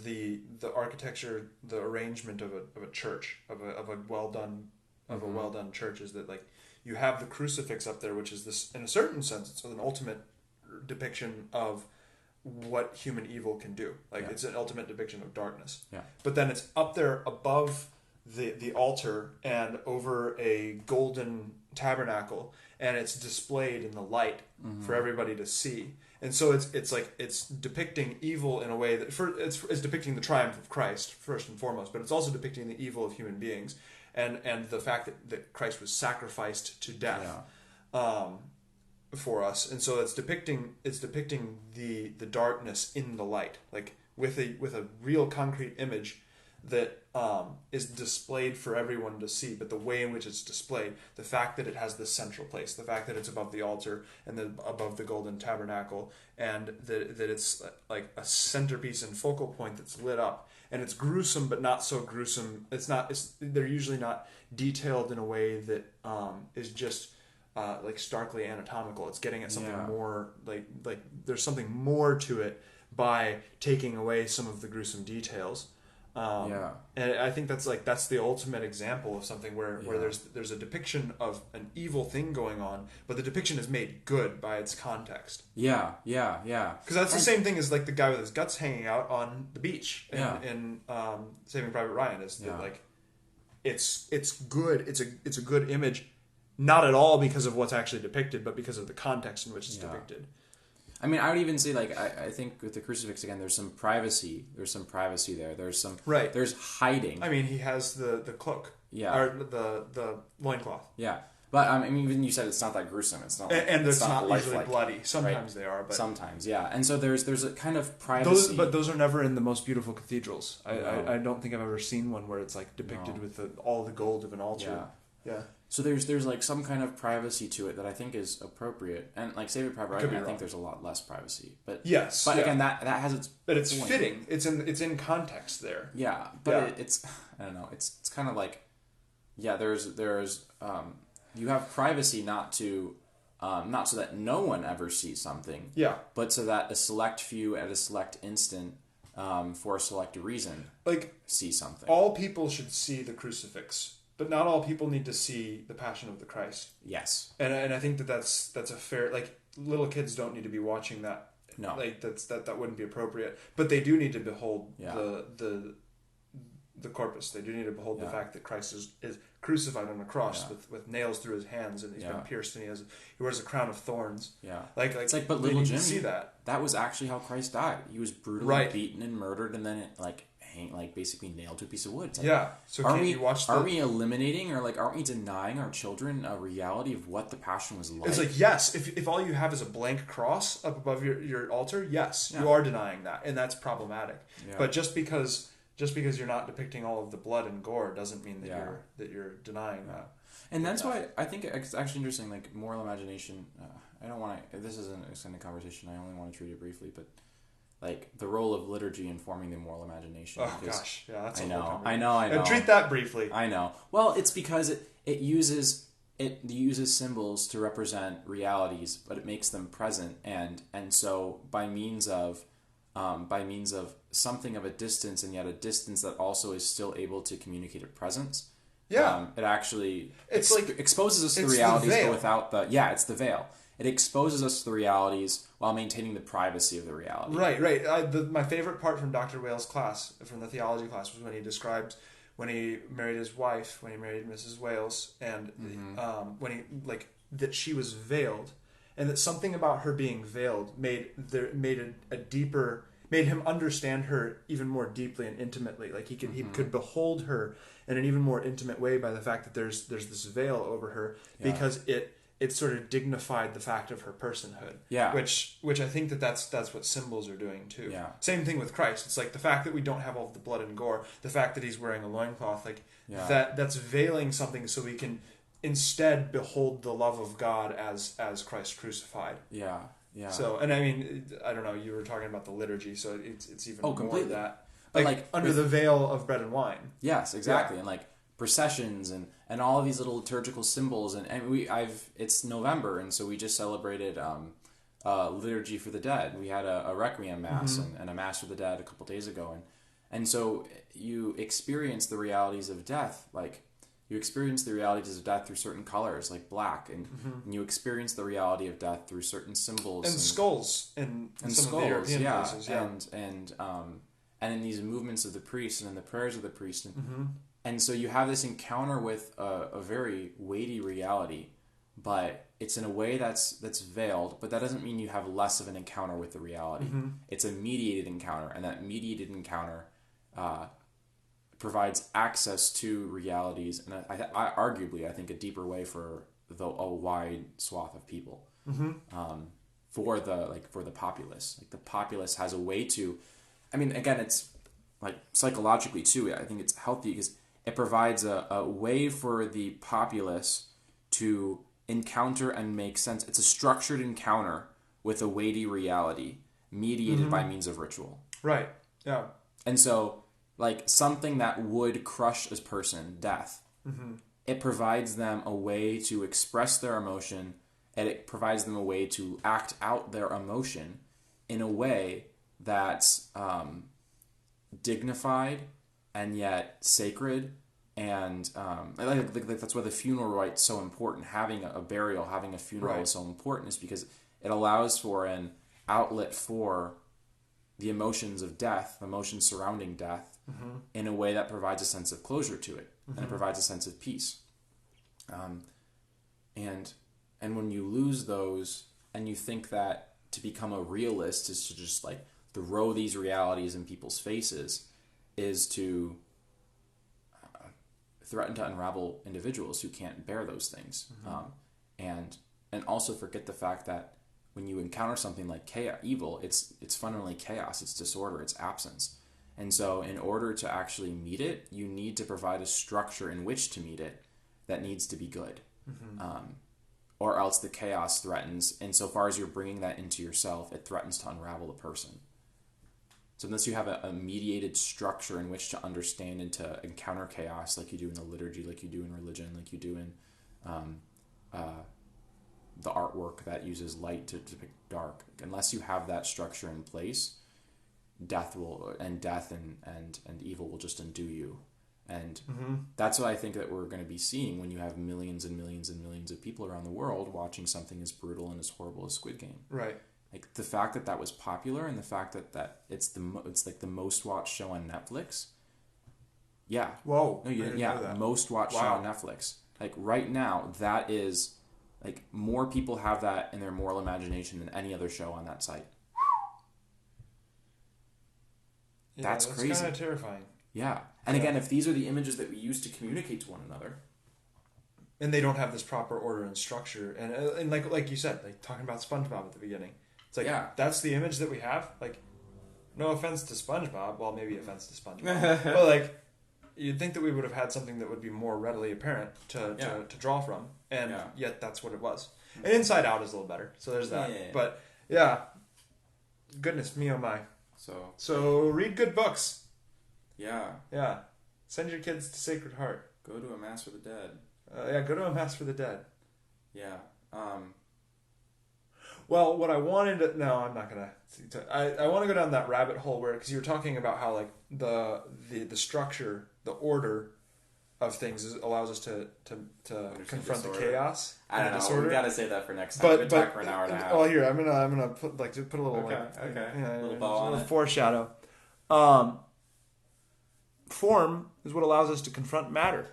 the architecture, the arrangement of a church, of a well done a well done church, is that like you have the crucifix up there, which is this, in a certain sense, it's an ultimate depiction of what human evil can do. Like it's an ultimate depiction of darkness. Yeah. But then it's up there above the altar and over a golden tabernacle, and it's displayed in the light for everybody to see. And so it's depicting evil in a way that it's depicting the triumph of Christ first and foremost, but it's also depicting the evil of human beings and the fact that Christ was sacrificed to death for us. And so it's depicting the darkness in the light, like with a real concrete image that is displayed for everyone to see. But the way in which it's displayed, the fact that it has this central place, the fact that it's above the altar and then above the golden tabernacle, and that it's like a centerpiece and focal point that's lit up, and it's gruesome but not so gruesome. They're usually not detailed in a way that is just like starkly anatomical. It's getting at something more like there's something more to it by taking away some of the gruesome details. And I think that's the ultimate example of something where there's a depiction of an evil thing going on, but the depiction is made good by its context. Yeah. Because that's the same thing as like the guy with his guts hanging out on the beach in Saving Private Ryan. Is that like it's good. It's a good image, not at all because of what's actually depicted, but because of the context in which it's depicted. I mean, I would even say, like, I think with the crucifix, again, there's some privacy. There's some privacy there. There's some... Right. There's hiding. I mean, he has the cloak. Yeah. Or the loincloth. Yeah. But, I mean, even you said it's not that gruesome. It's not... And it's not usually bloody. Sometimes they are, but... Sometimes, yeah. And so there's a kind of privacy... But those are never in the most beautiful cathedrals. I don't think I've ever seen one where it's, like, depicted with all the gold of an altar. Yeah. So there's like some kind of privacy to it that I think is appropriate, and like Saving Private Ryan, I think there's a lot less privacy. But again, that has its. But it's point. Fitting. It's in context there. Yeah, but it's I don't know. It's kind of like there's you have privacy not so that no one ever sees something. Yeah. But so that a select few at a select instant, for a select reason, see something. All people should see the crucifix. But not all people need to see the Passion of the Christ. Yes, and I think that's a fair, like, little kids don't need to be watching that. No, like that wouldn't be appropriate. But they do need to behold the corpus. They do need to behold the fact that Christ is crucified on a cross with nails through his hands, and he's been pierced, and he wears a crown of thorns. Yeah, it's like but little Jimmy, see that was actually how Christ died. He was brutally beaten and murdered, and then basically nailed to a piece of wood. So are we eliminating, or like aren't we denying our children a reality of what the Passion was like? It's like, yes, if all you have is a blank cross up above your altar, yes, you are denying that, and that's problematic. But just because you're not depicting all of the blood and gore doesn't mean that you're denying that. And that's why I think it's actually interesting, like moral imagination. I don't want to. This isn't an extended conversation. I only want to treat it briefly, but. Like the role of liturgy in forming the moral imagination. Oh gosh, yeah, that's I know. And treat that briefly. I know. Well, it's because it uses symbols to represent realities, but it makes them present, and so by means of something of a distance, and yet a distance that also is still able to communicate a presence. Yeah, it actually exposes us to the realities, but without the it's the veil. It exposes us to the realities while maintaining the privacy of the reality. Right. My favorite part from Dr. Wales' class, from the theology class, was when he described when he married his wife, when he married Mrs. Wales, and when he that she was veiled, and that something about her being veiled made him understand her even more deeply and intimately. Like he could behold her in an even more intimate way by the fact that there's this veil over her, because it sort of dignified the fact of her personhood. Yeah. Which I think that's what symbols are doing too. Yeah. Same thing with Christ. It's like the fact that we don't have all of the blood and gore, the fact that he's wearing a loincloth, that's veiling something so we can instead behold the love of God as Christ crucified. Yeah. Yeah. So, and I mean, I don't know, you were talking about the liturgy, so it's even more of that. But under the veil of bread and wine. Yes, exactly. And processions and all of these little liturgical symbols, and it's November, and so we just celebrated liturgy for the dead. We had a requiem mass and a mass for the dead a couple days ago, and so you experience the realities of death, like you experience the realities of death through certain colors, like black, and you experience the reality of death through certain symbols and skulls in some skulls, of the European places, and in these movements of the priest and in the prayers of the priest, and so you have this encounter with a very weighty reality, but it's in a way that's veiled, but that doesn't mean you have less of an encounter with the reality. It's a mediated encounter, and that mediated encounter provides access to realities, and I think a deeper way for a wide swath of people. For the populace, like the populace has a way to, I mean, again, it's like psychologically too. I think it's healthy because it provides a way for the populace to encounter and make sense. It's a structured encounter with a weighty reality mediated by means of ritual. Right. Yeah. And so, like something that would crush a person, death, it provides them a way to express their emotion, and it provides them a way to act out their emotion in a way that's dignified and yet sacred, and like that's why the funeral rite's so important. Having a burial, having a funeral is so important, is because it allows for an outlet for the emotions of death, the emotions surrounding death, in a way that provides a sense of closure to it, and it provides a sense of peace. And when you lose those, and you think that to become a realist is to just like throw these realities in people's faces, is to threaten to unravel individuals who can't bear those things, and also forget the fact that when you encounter something like evil, it's fundamentally chaos, it's disorder, it's absence. And so in order to actually meet it, you need to provide a structure in which to meet it that needs to be good. Or else the chaos threatens, insofar as you're bringing that into yourself, it threatens to unravel the person. So unless you have a mediated structure in which to understand and to encounter chaos, like you do in the liturgy, like you do in religion, like you do in the artwork that uses light to depict dark, unless you have that structure in place, death and evil will just undo you. And that's what I think that we're going to be seeing when you have millions and millions and millions of people around the world watching something as brutal and as horrible as Squid Game. Right. Like the fact that was popular, and the fact that it's like the most watched show on Netflix. Yeah. Whoa. No, you didn't. Yeah, most watched show on Netflix. Like right now, that is like more people have that in their moral imagination than any other show on that site. Yeah, that's crazy. It's kind of terrifying. Yeah. And again, if these are the images that we use to communicate to one another, and they don't have this proper order and structure, and like you said, like talking about SpongeBob at the beginning, it's like that's the image that we have. Like, no offense to SpongeBob, well, maybe offense to SpongeBob, but like you'd think that we would have had something that would be more readily apparent to draw from, and yet that's what it was. And Inside Out is a little better, so there's that. But goodness me, oh my. So read good books. Yeah. Send your kids to Sacred Heart. Go to a Mass for the Dead. Go to a Mass for the Dead. Yeah. Well, what I wanted to... No, I'm not going to... I want to go down that rabbit hole where... Because you were talking about how, like, the structure, the order of things allows us to confront the chaos. I don't know. Disorder. We got to save that for next time. We've been talking for an hour and a half. Well, here, I'm gonna put a little... a little bow on it. Foreshadow. Form is what allows us to confront matter,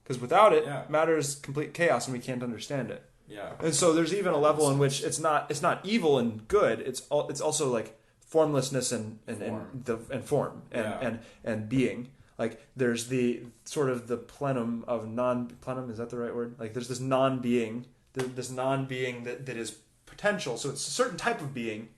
because without it, matter is complete chaos and we can't understand it. Yeah. And so there's even a level in which it's not evil and good. It's also like formlessness and form and being. Like there's the sort of the plenum of plenum, is that the right word? Like there's this non-being, that is potential. So it's a certain type of being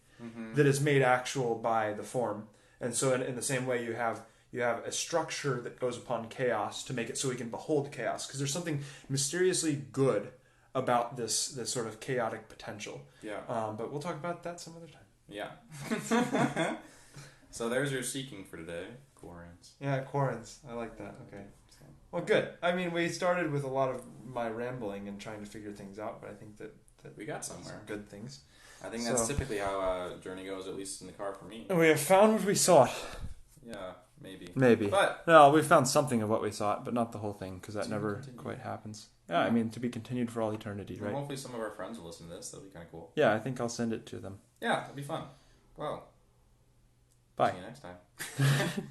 that is made actual by the form. And so in the same way you have a structure that goes upon chaos to make it so we can behold chaos, because there's something mysteriously good about this sort of chaotic potential. Yeah. But we'll talk about that some other time. Yeah. So there's your seeking for today. Quarants. Yeah, Quarants. I like that. Okay. Well, good. I mean, we started with a lot of my rambling and trying to figure things out, but I think that we got somewhere. Some good things. I think that's typically how a journey goes, at least in the car for me. And we have found what we sought. Yeah, maybe. But no, we found something of what we sought, but not the whole thing, because that never quite happens. Yeah, I mean, to be continued for all eternity, right? Hopefully some of our friends will listen to this. That'll be kind of cool. Yeah, I think I'll send it to them. Yeah, that'd be fun. Well, bye. See you next time.